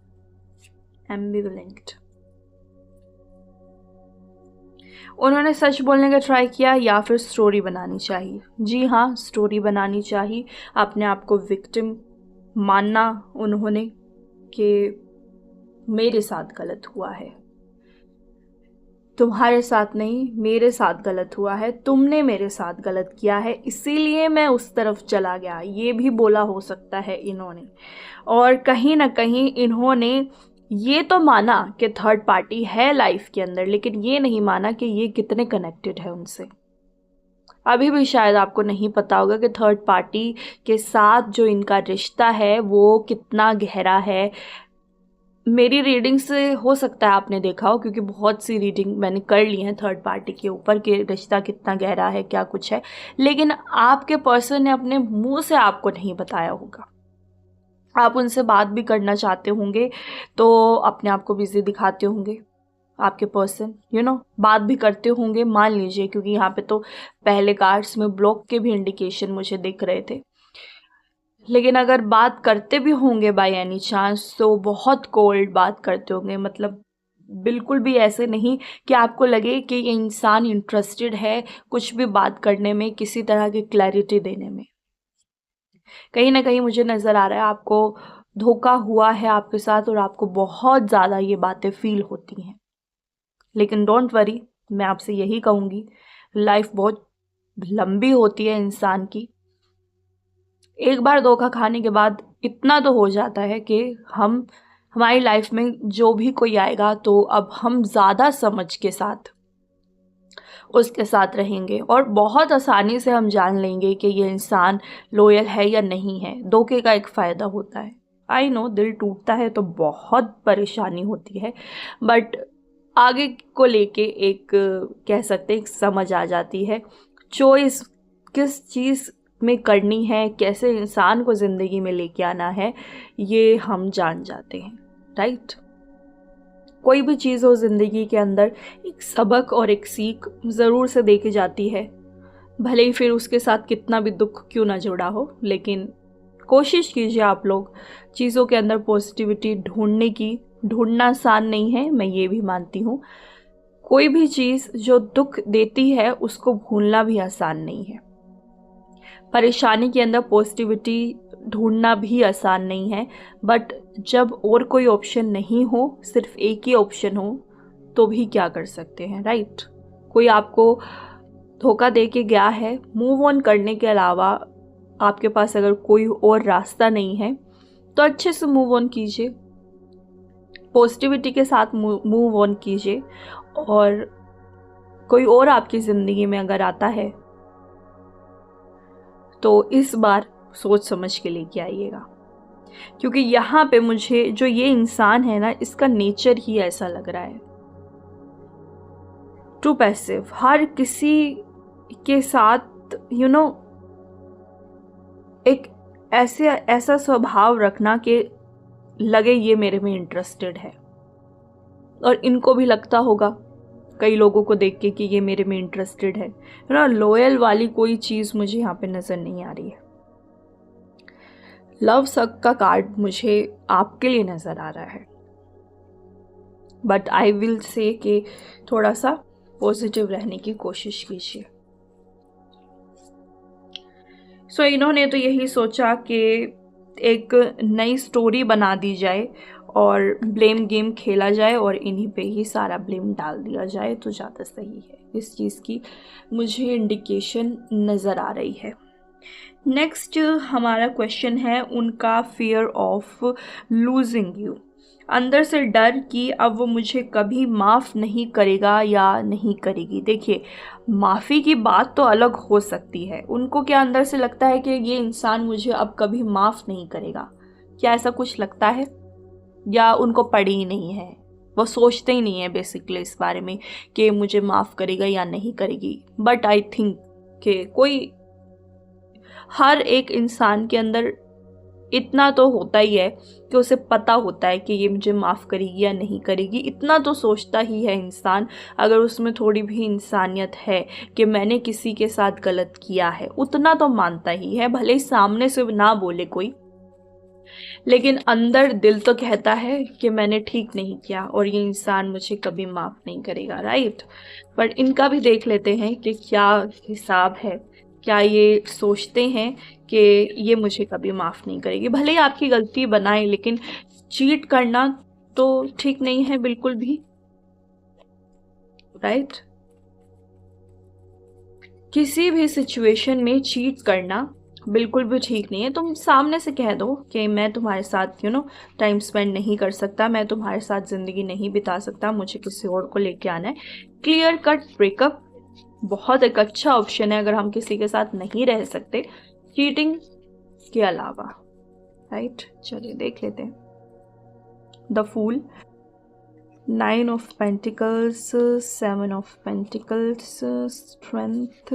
ambivalent. उन्होंने सच बोलने का ट्राई किया या फिर स्टोरी बनानी चाहिए? जी हाँ, स्टोरी बनानी चाहिए। अपने आप को विक्टिम मानना उन्होंने कि मेरे साथ गलत हुआ है, तुम्हारे साथ नहीं, मेरे साथ गलत हुआ है, तुमने मेरे साथ गलत किया है इसीलिए मैं उस तरफ चला गया, ये भी बोला हो सकता है इन्होंने। और कहीं ना कहीं इन्होंने ये तो माना कि थर्ड पार्टी है लाइफ के अंदर, लेकिन ये नहीं माना कि ये कितने कनेक्टेड है उनसे। अभी भी शायद आपको नहीं पता होगा कि थर्ड पार्टी के साथ जो इनका रिश्ता है वो कितना गहरा है। मेरी रीडिंग से हो सकता है आपने देखा हो, क्योंकि बहुत सी रीडिंग मैंने कर ली है थर्ड पार्टी के ऊपर कि रिश्ता कितना गहरा है, क्या कुछ है, लेकिन आपके पर्सन ने अपने मुंह से आपको नहीं बताया होगा। आप उनसे बात भी करना चाहते होंगे तो अपने आप को बिजी दिखाते होंगे, आपके पर्सन बात भी करते होंगे मान लीजिए, क्योंकि यहाँ पे तो पहले कार्ड्स में ब्लॉक के भी इंडिकेशन मुझे दिख रहे थे। लेकिन अगर बात करते भी होंगे बाय एनी चांस तो बहुत कोल्ड बात करते होंगे, मतलब बिल्कुल भी ऐसे नहीं कि आपको लगे कि ये इंसान इंटरेस्टेड है कुछ भी बात करने में, किसी तरह की क्लैरिटी देने में। कहीं ना कहीं मुझे नज़र आ रहा है आपको धोखा हुआ है आपके साथ और आपको बहुत ज़्यादा ये बातें फील होती हैं। लेकिन डोंट वरी, मैं आपसे यही कहूँगी, लाइफ बहुत लंबी होती है इंसान की। एक बार धोखा खाने के बाद इतना तो हो जाता है कि हमारी लाइफ में जो भी कोई आएगा तो अब हम ज़्यादा समझ के साथ उसके साथ रहेंगे और बहुत आसानी से हम जान लेंगे कि ये इंसान लॉयल है या नहीं है। धोखे का एक फ़ायदा होता है, आई नो दिल टूटता है तो बहुत परेशानी होती है, बट आगे को लेके एक कह सकते हैं एक समझ आ जाती है। चॉइस किस चीज़ में करनी है, कैसे इंसान को ज़िंदगी में लेके आना है, ये हम जान जाते हैं, राइट। कोई भी चीज़ हो ज़िंदगी के अंदर एक सबक और एक सीख ज़रूर से दे के जाती है, भले ही फिर उसके साथ कितना भी दुख क्यों ना जुड़ा हो। लेकिन कोशिश कीजिए आप लोग चीज़ों के अंदर पॉजिटिविटी ढूंढने की। ढूंढना आसान नहीं है, मैं ये भी मानती हूँ। कोई भी चीज़ जो दुख देती है उसको भूलना भी आसान नहीं है। परेशानी के अंदर पॉजिटिविटी ढूंढना भी आसान नहीं है, बट जब और कोई ऑप्शन नहीं हो, सिर्फ एक ही ऑप्शन हो, तो भी क्या कर सकते हैं, राइट। कोई आपको धोखा दे के गया है, मूव ऑन करने के अलावा आपके पास अगर कोई और रास्ता नहीं है तो अच्छे से मूव ऑन कीजिए, पॉजिटिविटी के साथ मूव ऑन कीजिए। और कोई और आपकी ज़िंदगी में अगर आता है तो इस बार सोच समझ के लेके आइएगा, क्योंकि यहाँ पे मुझे जो ये इंसान है ना, इसका नेचर ही ऐसा लग रहा है। टू पैसिव, हर किसी के साथ एक ऐसा स्वभाव रखना कि लगे ये मेरे में इंटरेस्टेड है, और इनको भी लगता होगा कई लोगों को देख के कि ये मेरे में इंटरेस्टेड है ना। लॉयल वाली कोई चीज़ मुझे यहाँ पे नज़र नहीं आ रही है। लव सक का कार्ड मुझे आपके लिए नज़र आ रहा है, बट आई विल से कि थोड़ा सा पॉजिटिव रहने की कोशिश कीजिए। सो इन्होंने तो यही सोचा कि एक नई स्टोरी बना दी जाए और ब्लेम गेम खेला जाए और इन्हीं पे ही सारा ब्लेम डाल दिया जाए तो ज़्यादा सही है। इस चीज़ की मुझे इंडिकेशन नज़र आ रही है। नेक्स्ट हमारा क्वेश्चन है उनका फियर ऑफ लूजिंग यू। अंदर से डर कि अब वो मुझे कभी माफ़ नहीं करेगा या नहीं करेगी। देखिए, माफ़ी की बात तो अलग हो सकती है, उनको क्या अंदर से लगता है कि ये इंसान मुझे अब कभी माफ़ नहीं करेगा? क्या ऐसा कुछ लगता है, या उनको पड़ी ही नहीं है, वो सोचते ही नहीं है बेसिकली इस बारे में कि मुझे माफ़ करेगा या नहीं करेगी? बट आई थिंक कि कोई, हर एक इंसान के अंदर इतना तो होता ही है कि उसे पता होता है कि ये मुझे माफ़ करेगी या नहीं करेगी। इतना तो सोचता ही है इंसान, अगर उसमें थोड़ी भी इंसानियत है कि मैंने किसी के साथ गलत किया है, उतना तो मानता ही है। भले ही सामने से ना बोले कोई, लेकिन अंदर दिल तो कहता है कि मैंने ठीक नहीं किया और ये इंसान मुझे कभी माफ़ नहीं करेगा, राइट। बट इनका भी देख लेते हैं कि क्या हिसाब है। क्या ये सोचते हैं कि ये मुझे कभी माफ़ नहीं करेगी? भले ही आपकी गलती बनाए, लेकिन चीट करना तो ठीक नहीं है बिल्कुल भी, राइट। किसी भी सिचुएशन में चीट करना बिल्कुल भी ठीक नहीं है। तुम सामने से कह दो कि मैं तुम्हारे साथ टाइम स्पेंड नहीं कर सकता, मैं तुम्हारे साथ ज़िंदगी नहीं बिता सकता, मुझे किसी और को लेके आना है। क्लियर कट ब्रेकअप बहुत एक अच्छा ऑप्शन है अगर हम किसी के साथ नहीं रह सकते चीटिंग के अलावा, राइट। चलिए देख लेते हैं। The fool, 9 of pentacles, 7 of pentacles, strength,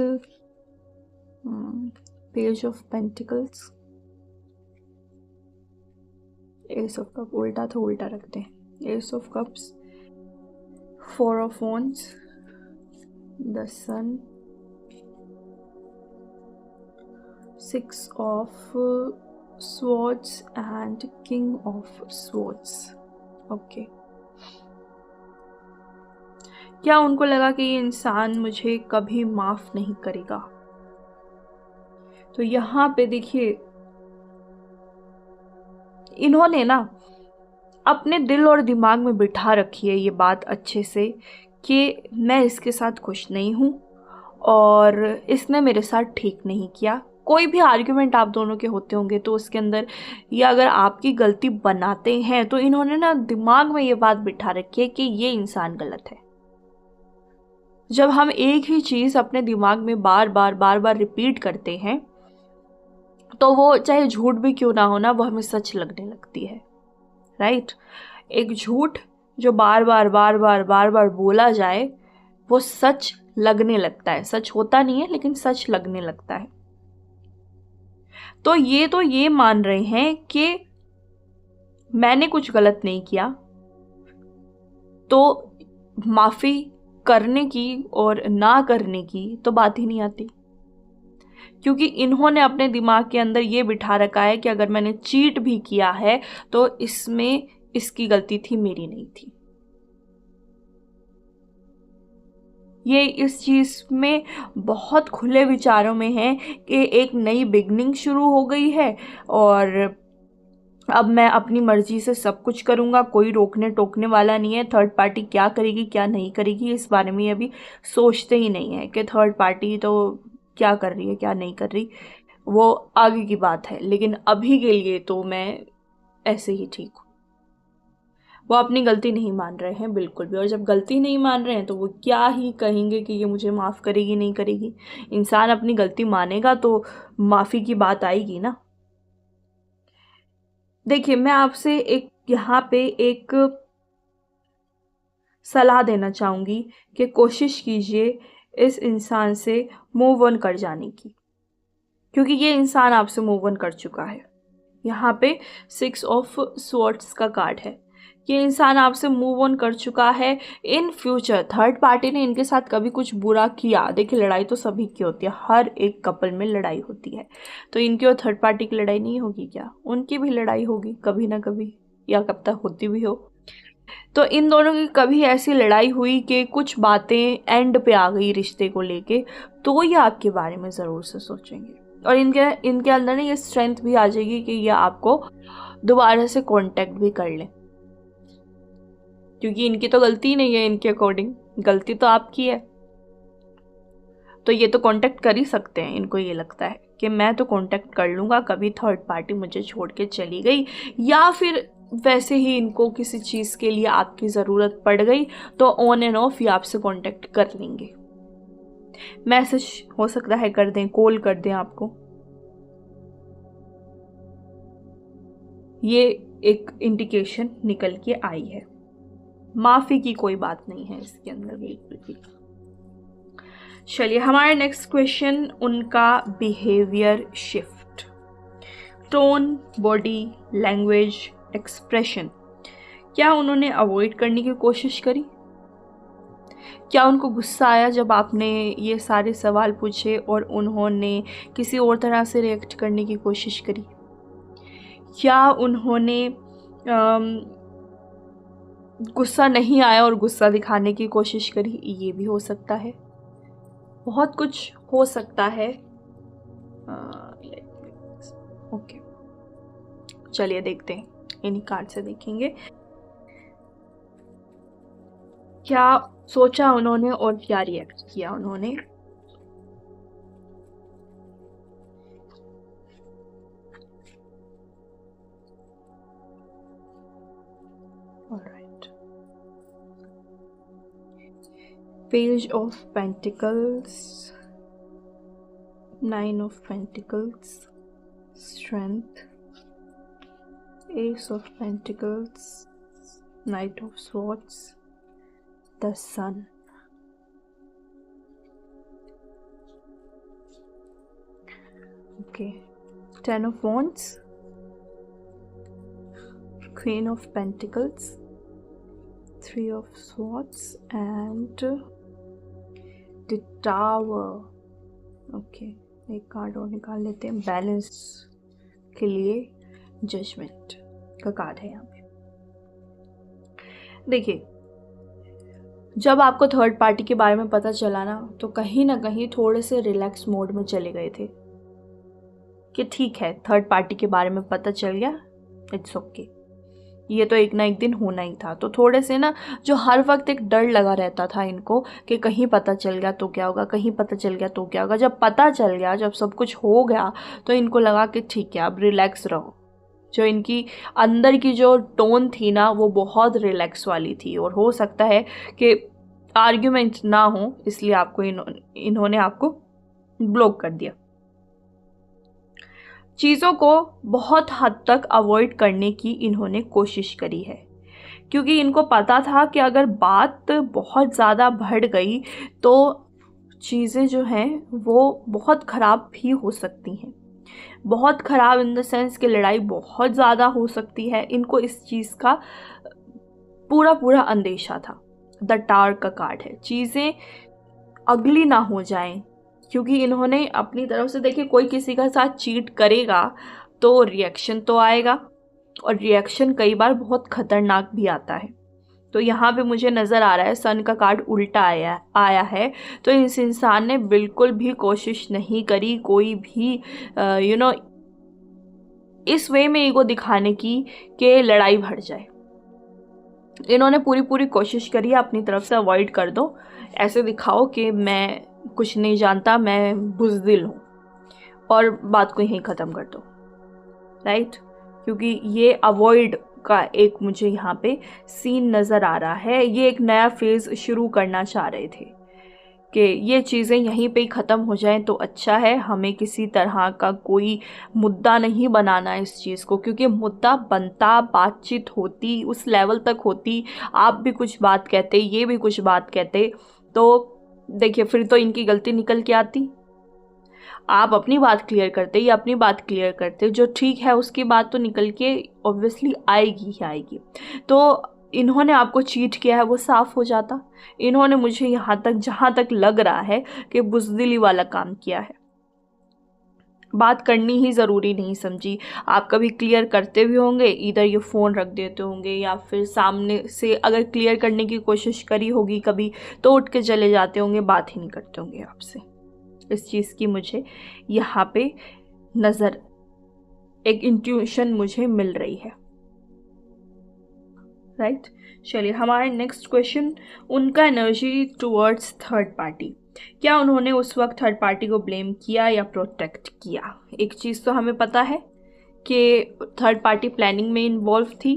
page of pentacles, ace of cup. उल्टा तो उल्टा रखते हैं। Ace of cups, 4 of wands, the sun, 6 of swords and king of swords। Okay, क्या उनको लगा कि ये इंसान मुझे कभी माफ नहीं करेगा? तो यहाँ पे देखिए, इन्होंने ना अपने दिल और दिमाग में बिठा रखी है ये बात अच्छे से कि मैं इसके साथ खुश नहीं हूँ और इसने मेरे साथ ठीक नहीं किया। कोई भी आर्ग्यूमेंट आप दोनों के होते होंगे तो उसके अंदर, या अगर आपकी गलती बनाते हैं तो इन्होंने ना दिमाग में ये बात बिठा रखी है कि ये इंसान गलत है। जब हम एक ही चीज़ अपने दिमाग में बार बार रिपीट करते हैं तो वो चाहे झूठ भी क्यों ना हो ना, वो हमें सच लगने लगती है, राइट। एक झूठ जो बार बार बोला जाए वो सच लगने लगता है। सच होता नहीं है लेकिन सच लगने लगता है। तो ये मान रहे हैं कि मैंने कुछ गलत नहीं किया, तो माफ़ी करने की और ना करने की तो बात ही नहीं आती, क्योंकि इन्होंने अपने दिमाग के अंदर ये बिठा रखा है कि अगर मैंने चीट भी किया है तो इसमें इसकी गलती थी, मेरी नहीं थी। ये इस चीज़ में बहुत खुले विचारों में है कि एक नई बिगनिंग शुरू हो गई है और अब मैं अपनी मर्जी से सब कुछ करूँगा, कोई रोकने टोकने वाला नहीं है। थर्ड पार्टी क्या करेगी क्या नहीं करेगी इस बारे में अभी सोचते ही नहीं है कि थर्ड पार्टी तो क्या कर रही है क्या नहीं कर रही, वो आगे की बात है। लेकिन अभी के लिए तो मैं ऐसे ही ठीक हूँ। वो अपनी गलती नहीं मान रहे हैं बिल्कुल भी, और जब गलती नहीं मान रहे हैं तो वो क्या ही कहेंगे कि ये मुझे माफ़ करेगी नहीं करेगी। इंसान अपनी गलती मानेगा तो माफ़ी की बात आएगी ना। देखिए, मैं आपसे एक यहाँ पे एक सलाह देना चाहूँगी कि कोशिश कीजिए इस इंसान से मूव ऑन कर जाने की, क्योंकि ये इंसान आपसे मूव ऑन कर चुका है। यहाँ पे 6 ऑफ स्वॉर्ड्स का कार्ड है। ये इंसान आपसे मूव ऑन कर चुका है। इन फ्यूचर थर्ड पार्टी ने इनके साथ कभी कुछ बुरा किया, देखिए लड़ाई तो सभी की होती है, हर एक कपल में लड़ाई होती है, तो इनकी और थर्ड पार्टी की लड़ाई नहीं होगी क्या? उनकी भी लड़ाई होगी कभी ना कभी, या कब तक होती भी हो। तो इन दोनों की कभी ऐसी लड़ाई हुई कि कुछ बातें एंड पे आ गई रिश्ते को लेके, तो ये आपके बारे में ज़रूर से सोचेंगे। और इनके अंदर ना ये स्ट्रेंथ भी आ जाएगी कि ये आपको दोबारा से कांटेक्ट भी कर लें, क्योंकि इनकी तो गलती नहीं है, इनके अकॉर्डिंग गलती तो आपकी है। तो ये तो कांटेक्ट कर ही सकते हैं। इनको ये लगता है कि मैं तो कांटेक्ट कर लूँगा, कभी थर्ड पार्टी मुझे छोड़ के चली गई, या फिर वैसे ही इनको किसी चीज़ के लिए आपकी ज़रूरत पड़ गई तो ऑन एंड ऑफ ये आपसे कांटेक्ट कर लेंगे। मैसेज हो सकता है कर दें, कॉल कर दें आपको। ये एक इंडिकेशन निकल के आई है। माफ़ी की कोई बात नहीं है इसके अंदर बिल्कुल भी। चलिए हमारा नेक्स्ट क्वेश्चन, उनका behaviour shift, tone, body language, expression, क्या उन्होंने अवॉइड करने की कोशिश करी? क्या उनको गुस्सा आया जब आपने ये सारे सवाल पूछे और उन्होंने किसी और तरह से रिएक्ट करने की कोशिश करी? क्या उन्होंने गुस्सा नहीं आया और गुस्सा दिखाने की कोशिश करी? ये भी हो सकता है, बहुत कुछ हो सकता है। ओके चलिए देखते हैं, इन्हीं कार्ड से देखेंगे क्या सोचा उन्होंने और क्या रिएक्ट किया उन्होंने। Alright, page of pentacles, nine of pentacles, strength, ace of pentacles, knight of swords, the sun. Okay, ten of wands, queen of pentacles, three of swords and the tower. Okay, एक card और निकाल लेते हैं balance के लिए। Judgement का card है यहाँ पे। देखिए, जब आपको थर्ड पार्टी के बारे में पता चला ना, तो कहीं ना कहीं थोड़े से रिलैक्स मोड में चले गए थे कि ठीक है, थर्ड पार्टी के बारे में पता चल गया, इट्स ओके, ये तो एक ना एक दिन होना ही था। तो थोड़े से ना, जो हर वक्त एक डर लगा रहता था इनको कि कहीं पता चल गया तो क्या होगा, कहीं पता चल गया तो क्या होगा, जब पता चल गया, जब सब कुछ हो गया, तो इनको लगा कि ठीक है, अब रिलैक्स रहो। जो इनकी अंदर की जो टोन थी ना, वो बहुत रिलैक्स वाली थी। और हो सकता है कि आर्ग्यूमेंट ना हो, इसलिए आपको इन्होंने आपको ब्लॉक कर दिया। चीज़ों को बहुत हद तक अवॉइड करने की इन्होंने कोशिश करी है, क्योंकि इनको पता था कि अगर बात बहुत ज़्यादा बढ़ गई तो चीज़ें जो हैं वो बहुत ख़राब भी हो सकती हैं। बहुत ख़राब इन द सेंस कि लड़ाई बहुत ज़्यादा हो सकती है। इनको इस चीज़ का पूरा अंदेशा था। द टावर का कार्ड है, चीज़ें अगली ना हो जाएं, क्योंकि इन्होंने अपनी तरफ से, देखिए, कोई किसी का साथ चीट करेगा तो रिएक्शन तो आएगा, और रिएक्शन कई बार बहुत खतरनाक भी आता है। तो यहाँ पे मुझे नज़र आ रहा है सन का कार्ड उल्टा आया है। तो इस इंसान ने बिल्कुल भी कोशिश नहीं करी कोई भी इस वे में ईगो दिखाने की कि लड़ाई बढ़ जाए। इन्होंने पूरी कोशिश करी है अपनी तरफ से अवॉइड कर दो, ऐसे दिखाओ कि मैं कुछ नहीं जानता, मैं बुज़दिल हूँ, और बात को यहीं ख़त्म कर दो, राइट। क्योंकि ये अवॉइड का एक मुझे यहाँ पे सीन नज़र आ रहा है। ये एक नया फेज़ शुरू करना चाह रहे थे कि ये चीज़ें यहीं पे ही ख़त्म हो जाएं तो अच्छा है। हमें किसी तरह का कोई मुद्दा नहीं बनाना है इस चीज़ को, क्योंकि मुद्दा बनता, बातचीत होती, उस लेवल तक होती, आप भी कुछ बात कहते, ये भी कुछ बात कहते, तो देखिए फिर तो इनकी गलती निकल के आती। आप अपनी बात क्लियर करते या अपनी बात क्लियर करते, जो ठीक है उसकी बात तो निकल के ऑब्वियसली आएगी ही आएगी। तो इन्होंने आपको चीट किया है वो साफ हो जाता। इन्होंने मुझे यहाँ तक, जहाँ तक लग रहा है, कि बुज़दिली वाला काम किया है। बात करनी ही ज़रूरी नहीं समझी। आप कभी क्लियर करते भी होंगे, इधर ये फ़ोन रख देते होंगे, या फिर सामने से अगर क्लियर करने की कोशिश करी होगी कभी, तो उठ के चले जाते होंगे, बात ही नहीं करते होंगे आपसे। इस चीज़ की मुझे यहाँ पे नज़र, एक इंट्यूशन मुझे मिल रही है। राइट, चलिए हमारे नेक्स्ट क्वेश्चन, उनका एनर्जी टुवर्ड्स थर्ड पार्टी। क्या उन्होंने उस वक्त थर्ड पार्टी को ब्लेम किया या प्रोटेक्ट किया? एक चीज़ तो हमें पता है कि थर्ड पार्टी प्लानिंग में इन्वॉल्व थी।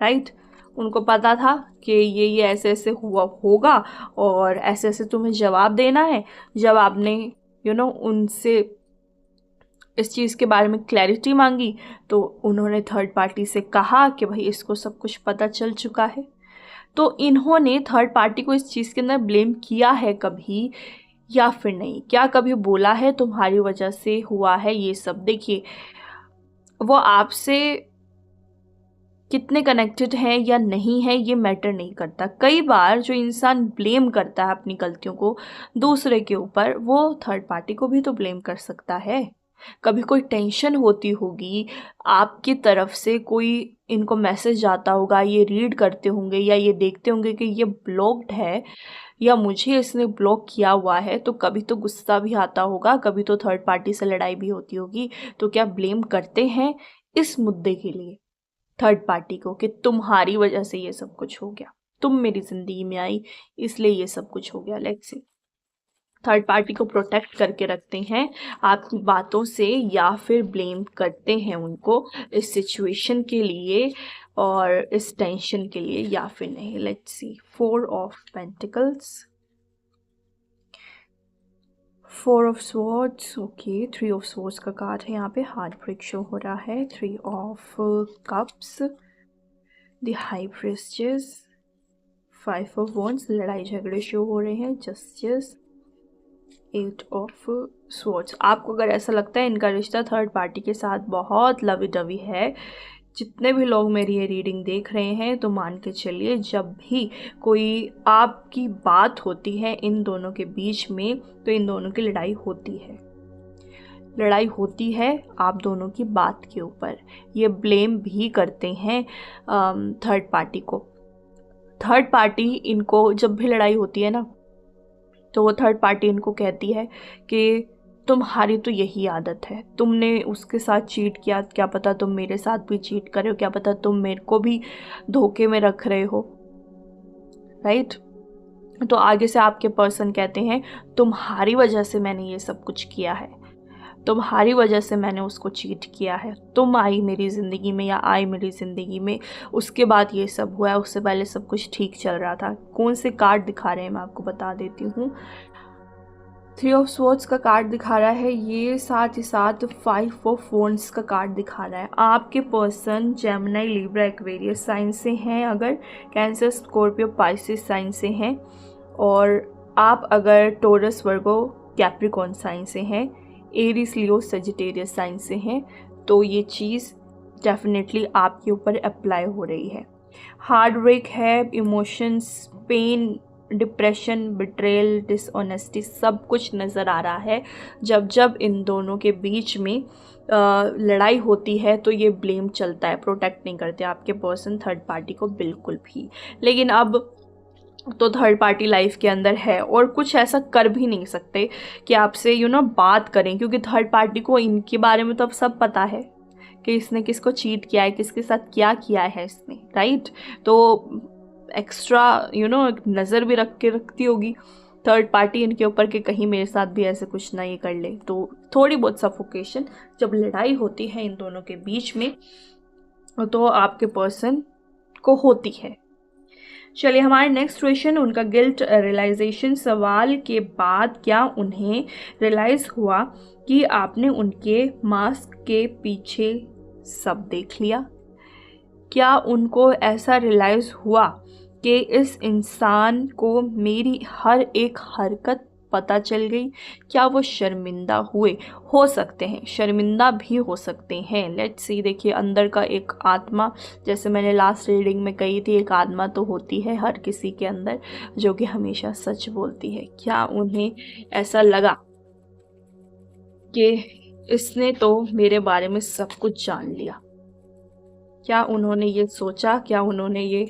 राइट, उनको पता था कि ये ऐसे ऐसे हुआ होगा और ऐसे ऐसे तुम्हें जवाब देना है। जब आपने उनसे इस चीज़ के बारे में क्लैरिटी मांगी तो उन्होंने थर्ड पार्टी से कहा कि भाई इसको सब कुछ पता चल चुका है। तो इन्होंने थर्ड पार्टी को इस चीज़ के अंदर ब्लेम किया है कभी या फिर नहीं? क्या कभी बोला है तुम्हारी वजह से हुआ है ये सब? देखिए, वो आपसे कितने कनेक्टेड हैं या नहीं है ये मैटर नहीं करता। कई बार जो इंसान ब्लेम करता है अपनी गलतियों को दूसरे के ऊपर, वो थर्ड पार्टी को भी तो ब्लेम कर सकता है। कभी कोई टेंशन होती होगी आपकी तरफ से, कोई इनको मैसेज आता होगा, ये रीड करते होंगे या ये देखते होंगे कि ये ब्लॉक्ड है या मुझे इसने ब्लॉक किया हुआ है, तो कभी तो गुस्सा भी आता होगा, कभी तो थर्ड पार्टी से लड़ाई भी होती होगी। तो क्या ब्लेम करते हैं इस मुद्दे के लिए थर्ड पार्टी को कि तुम्हारी वजह से ये सब कुछ हो गया, तुम मेरी ज़िंदगी में आई इसलिए ये सब कुछ हो गया? लेट्स सी, थर्ड पार्टी को प्रोटेक्ट करके रखते हैं आपकी बातों से या फिर ब्लेम करते हैं उनको इस सिचुएशन के लिए और इस टेंशन के लिए या फिर नहीं? Let's see, 4 of pentacles, 4 of swords, okay, 3 of swords का कार्ड है यहाँ पे, हार्ट ब्रेक शो हो रहा है, 3 of cups, the high priestess, 5 of wands, लड़ाई झगड़े शो हो रहे हैं, जस्टिस, 8 ऑफ स्वॉर्ड्स। आपको अगर ऐसा लगता है इनका रिश्ता थर्ड पार्टी के साथ बहुत लवी डवी है, जितने भी लोग मेरी ये रीडिंग देख रहे हैं, तो मान के चलिए जब भी कोई आपकी बात होती है इन दोनों के बीच में तो इन दोनों की लड़ाई होती है। लड़ाई होती है आप दोनों की बात के ऊपर। ये ब्लेम भी करते हैं थर्ड पार्टी को। थर्ड पार्टी इनको जब भी लड़ाई होती है ना, तो वो थर्ड पार्टी इनको कहती है कि तुम्हारी तो यही आदत है, तुमने उसके साथ चीट किया, क्या पता तुम मेरे साथ भी चीट कर रहे हो, क्या पता तुम मेरे को भी धोखे में रख रहे हो। राइट, तो आगे से आपके पर्सन कहते हैं तुम्हारी वजह से मैंने ये सब कुछ किया है, तुम्हारी वजह से मैंने उसको चीट किया है, तुम आई मेरी ज़िंदगी में या आई मेरी ज़िंदगी में, उसके बाद ये सब हुआ है, उससे पहले सब कुछ ठीक चल रहा था। कौन से कार्ड दिखा रहे हैं मैं आपको बता देती हूँ। 3 ऑफ स्वॉर्ड्स का कार्ड दिखा रहा है ये, साथ ही साथ 5 ऑफ वॉन्ड्स का कार्ड दिखा रहा है। आपके person Gemini, Libra, Aquarius sign से हैं, अगर कैंसर, स्कॉर्पियो, पाइसिस साइन से हैं, और आप अगर टोरस, वर्गो, कैप्रिकॉर्न साइन से हैं, एरीज, लियो, सजिटेरियस साइन से हैं, तो ये चीज़ डेफिनेटली आपके ऊपर अप्लाई हो रही है। हार्ट ब्रेक है, emotions, pain, depression, betrayal, dishonesty, सब कुछ नज़र आ रहा है। जब जब इन दोनों के बीच में लड़ाई होती है तो ये ब्लेम चलता है, प्रोटेक्ट नहीं करते आपके पर्सन थर्ड पार्टी को बिल्कुल भी। लेकिन अब तो थर्ड पार्टी लाइफ के अंदर है और कुछ ऐसा कर भी नहीं सकते कि आपसे बात करें, क्योंकि थर्ड पार्टी को इनके बारे में तो अब सब पता है कि इसने किसको चीट किया है, किसके साथ क्या किया है इसने। राइट, तो एक्स्ट्रा नज़र भी रखती होगी थर्ड पार्टी इनके ऊपर कि कहीं मेरे साथ भी ऐसे कुछ ना ये कर ले। तो थोड़ी बहुत सफोकेशन जब लड़ाई होती है इन दोनों के बीच में तो आपके पर्सन को होती है। चलिए हमारे नेक्स्ट क्वेश्चन, उनका गिल्ट रियलाइजेशन। सवाल के बाद क्या उन्हें रियलाइज़ हुआ कि आपने उनके मास्क के पीछे सब देख लिया? क्या उनको ऐसा रियलाइज़ हुआ कि इस इंसान को मेरी हर एक हरकत पता चल गई? क्या वो शर्मिंदा हुए? हो सकते हैं, शर्मिंदा भी हो सकते हैं। लेट्स सी, देखिए अंदर का एक आत्मा, जैसे मैंने लास्ट रीडिंग में कही थी, एक आत्मा तो होती है हर किसी के अंदर जो कि हमेशा सच बोलती है। क्या उन्हें ऐसा लगा कि इसने तो मेरे बारे में सब कुछ जान लिया? क्या उन्होंने ये सोचा, क्या उन्होंने ये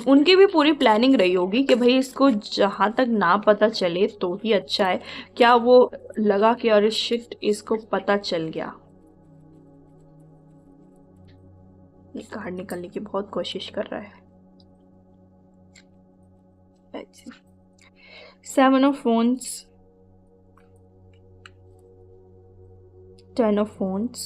उनकी भी पूरी प्लानिंग रही होगी कि भाई इसको जहाँ तक ना पता चले तो ही अच्छा है। क्या वो लगा कि अरे शिट, इसको पता चल गया। कार्ड निकलने की बहुत कोशिश कर रहा है। 7 of wands, 10 of wands,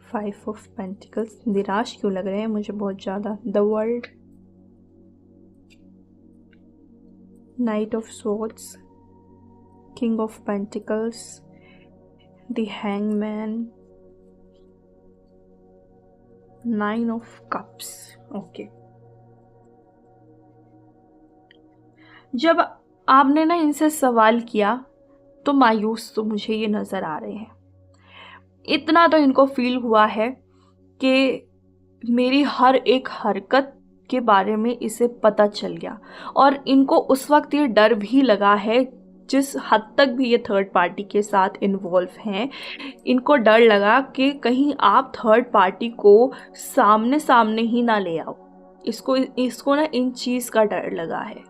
5 of pentacles. निराश क्यों लग रहे हैं मुझे बहुत ज़्यादा। The world, night of swords, king of pentacles, the hangman, 9 of cups. Okay, जब आपने ना इनसे सवाल किया तो मायूस तो मुझे ये नज़र आ रहे हैं। इतना तो इनको फील हुआ है कि मेरी हर एक हरकत के बारे में इसे पता चल गया, और इनको उस वक्त ये डर भी लगा है। जिस हद तक भी ये थर्ड पार्टी के साथ इन्वॉल्व हैं, इनको डर लगा कि कहीं आप थर्ड पार्टी को सामने सामने ही ना ले आओ। इसको ना इन चीज़ का डर लगा है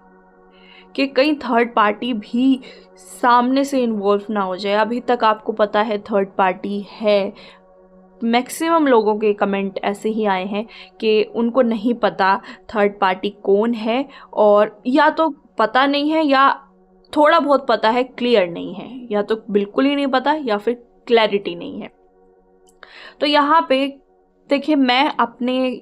कि कहीं थर्ड पार्टी भी सामने से इन्वॉल्व ना हो जाए। अभी तक आपको पता है थर्ड पार्टी है। मैक्सिमम लोगों के कमेंट ऐसे ही आए हैं कि उनको नहीं पता थर्ड पार्टी कौन है, और या तो पता नहीं है या थोड़ा बहुत पता है, क्लियर नहीं है, या तो बिल्कुल ही नहीं पता या फिर क्लैरिटी नहीं है। तो यहाँ पे देखिए, मैं अपने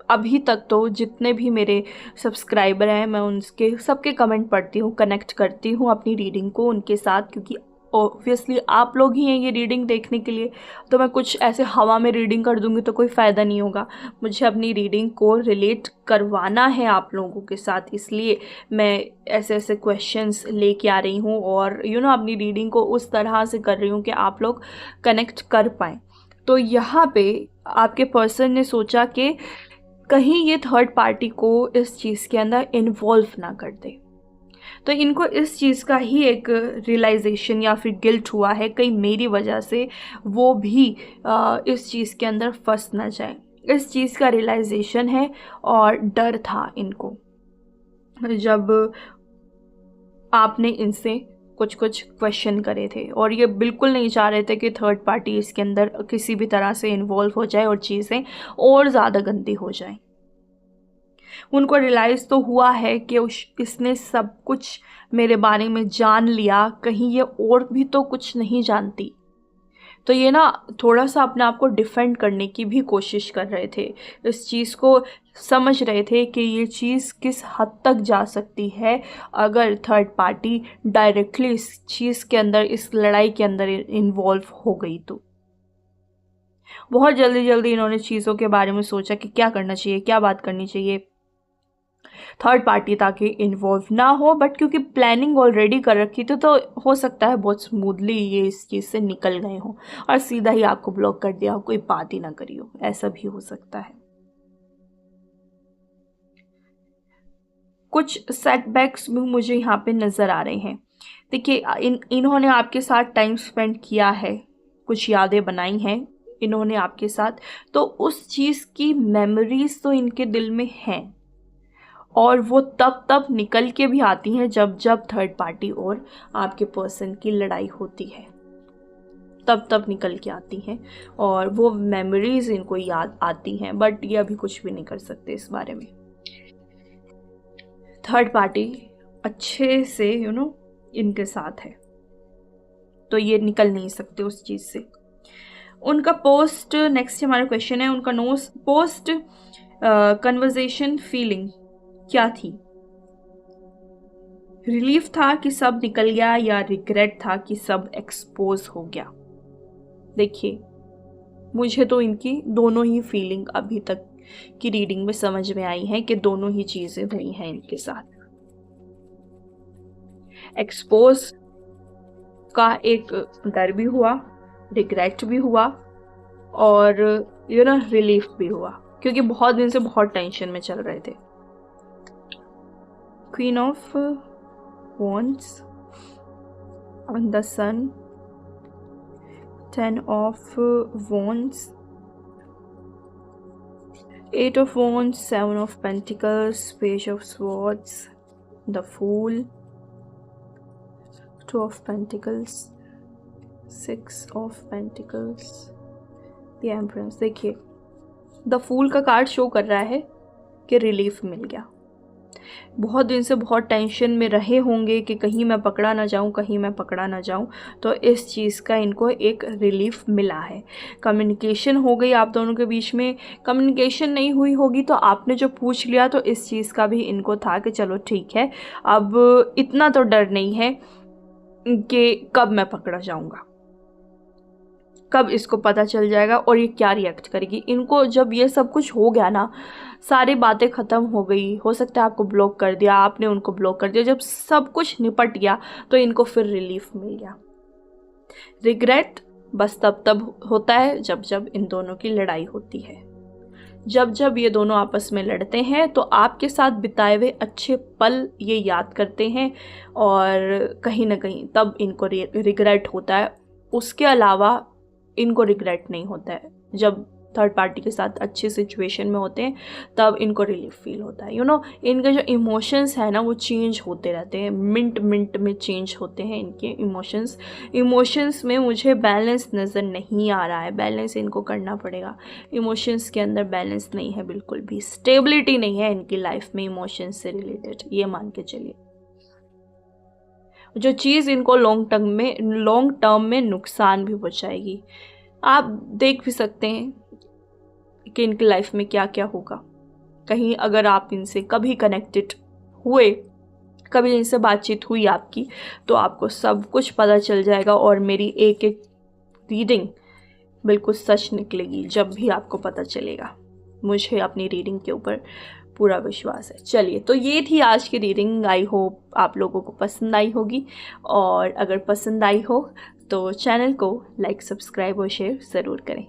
अभी तक तो जितने भी मेरे सब्सक्राइबर हैं, मैं उनके सबके कमेंट पढ़ती हूँ, कनेक्ट करती हूँ अपनी रीडिंग को उनके साथ, क्योंकि ऑब्वियसली आप लोग ही हैं ये रीडिंग देखने के लिए। तो मैं कुछ ऐसे हवा में रीडिंग कर दूंगी तो कोई फ़ायदा नहीं होगा। मुझे अपनी रीडिंग को रिलेट करवाना है आप लोगों के साथ, इसलिए मैं ऐसे ऐसे क्वेश्चंस लेके आ रही हूँ, और अपनी रीडिंग को उस तरह से कर रही हूँ कि आप लोग कनेक्ट कर पाएँ। तो यहाँ पे आपके पर्सन ने सोचा कि कहीं ये थर्ड पार्टी को इस चीज़ के अंदर इन्वॉल्व ना कर दे। तो इनको इस चीज़ का ही एक रियलाइजेशन या फिर गिल्ट हुआ है, कहीं मेरी वजह से वो भी इस चीज़ के अंदर फंस ना जाए। इस चीज़ का रियलाइजेशन है, और डर था इनको जब आपने इनसे कुछ कुछ क्वेश्चन करे थे, और ये बिल्कुल नहीं चाह रहे थे कि थर्ड पार्टी इसके अंदर किसी भी तरह से इन्वॉल्व हो जाए और चीज़ें और ज़्यादा गंदी हो जाएं। उनको रियलाइज़ तो हुआ है कि इसने सब कुछ मेरे बारे में जान लिया, कहीं ये और भी तो कुछ नहीं जानती। तो ये ना थोड़ा सा अपने आप को डिफेंड करने की भी कोशिश कर रहे थे। इस चीज़ को समझ रहे थे कि ये चीज़ किस हद तक जा सकती है अगर थर्ड पार्टी डायरेक्टली इस चीज़ के अंदर, इस लड़ाई के अंदर इन्वॉल्व हो गई। तो बहुत जल्दी जल्दी इन्होंने चीज़ों के बारे में सोचा कि क्या करना चाहिए, क्या बात करनी चाहिए थर्ड पार्टी ताकि इन्वॉल्व ना हो। बट क्योंकि प्लानिंग ऑलरेडी कर रखी थी, तो हो सकता है बहुत स्मूथली ये इस चीज़ से निकल गए हों और सीधा ही आपको ब्लॉक कर दिया हो, कोई बात ही ना करी हो, ऐसा भी हो सकता है। कुछ सेटबैक्स भी मुझे यहाँ पे नज़र आ रहे हैं। देखिए, इन्होंने आपके साथ टाइम स्पेंड किया है, कुछ यादें बनाई हैं इन्होंने आपके साथ, तो उस चीज़ की मेमोरीज तो इनके दिल में हैं, और वो तब तब निकल के भी आती हैं जब जब थर्ड पार्टी और आपके पर्सन की लड़ाई होती है, तब निकल के आती हैं, और वो मेमोरीज इनको याद आती हैं। बट ये अभी कुछ भी नहीं कर सकते इस बारे में। थर्ड पार्टी अच्छे से इनके साथ है, तो ये निकल नहीं सकते उस चीज़ से। उनका पोस्ट, नेक्स्ट हमारा क्वेश्चन है, उनका पोस्ट कन्वर्सेशन फीलिंग क्या थी। रिलीफ था कि सब निकल गया, या रिग्रेट था कि सब एक्सपोज हो गया। देखिए, मुझे तो इनकी दोनों ही फीलिंग अभी तक की रीडिंग में समझ में आई हैं कि दोनों ही चीज़ें हुई हैं इनके साथ। एक्सपोज का एक डर भी हुआ, रिग्रेट भी हुआ, और रिलीफ भी हुआ, क्योंकि बहुत दिन से बहुत टेंशन में चल रहे थे। Queen of wands, on the sun, 10 of Wands, 8 of Wands, 7 of Pentacles, Page of Swords, the Fool, 2 of Pentacles, 6 of Pentacles, the Empress। देखिए द फूल का कार्ड शो कर रहा है कि रिलीफ मिल गया। बहुत दिन से बहुत टेंशन में रहे होंगे कि कहीं मैं पकड़ा ना जाऊं, कहीं मैं पकड़ा ना जाऊं, तो इस चीज़ का इनको एक रिलीफ मिला है। कम्युनिकेशन हो गई आप दोनों के बीच में। कम्युनिकेशन नहीं हुई होगी तो आपने जो पूछ लिया, तो इस चीज़ का भी इनको था कि चलो ठीक है, अब इतना तो डर नहीं है कि कब मैं पकड़ा जाऊंगा, कब इसको पता चल जाएगा और ये क्या रिएक्ट करेगी। इनको जब ये सब कुछ हो गया ना, सारी बातें ख़त्म हो गई, हो सकता है आपको ब्लॉक कर दिया, आपने उनको ब्लॉक कर दिया, जब सब कुछ निपट गया तो इनको फिर रिलीफ मिल गया। रिग्रेट बस तब होता है जब जब इन दोनों की लड़ाई होती है। जब जब ये दोनों आपस में लड़ते हैं तो आपके साथ बिताए हुए अच्छे पल ये याद करते हैं और कहीं ना कहीं तब इनको रिग्रेट होता है। उसके अलावा इनको रिग्रेट नहीं होता है। जब थर्ड पार्टी के साथ अच्छे सिचुएशन में होते हैं तब इनको रिलीफ फील होता है। इनके जो इमोशंस है ना वो चेंज होते रहते हैं, मिनट में चेंज होते हैं इनके इमोशंस में मुझे बैलेंस नज़र नहीं आ रहा है। बैलेंस इनको करना पड़ेगा। इमोशंस के अंदर बैलेंस नहीं है, बिल्कुल भी स्टेबिलिटी नहीं है इनकी लाइफ में इमोशंस से रिलेटेड, ये मान के चलिए। जो चीज़ इनको लॉन्ग टर्म में नुकसान भी पहुंचाएगी। आप देख भी सकते हैं कि इनकी लाइफ में क्या क्या होगा। कहीं अगर आप इनसे कभी कनेक्टेड हुए, कभी इनसे बातचीत हुई आपकी, तो आपको सब कुछ पता चल जाएगा और मेरी एक एक रीडिंग बिल्कुल सच निकलेगी जब भी आपको पता चलेगा। मुझे अपनी रीडिंग के ऊपर पूरा विश्वास है। चलिए, तो ये थी आज की रीडिंग। आई होप आप लोगों को पसंद आई होगी, और अगर पसंद आई हो तो चैनल को लाइक, सब्सक्राइब और शेयर ज़रूर करें।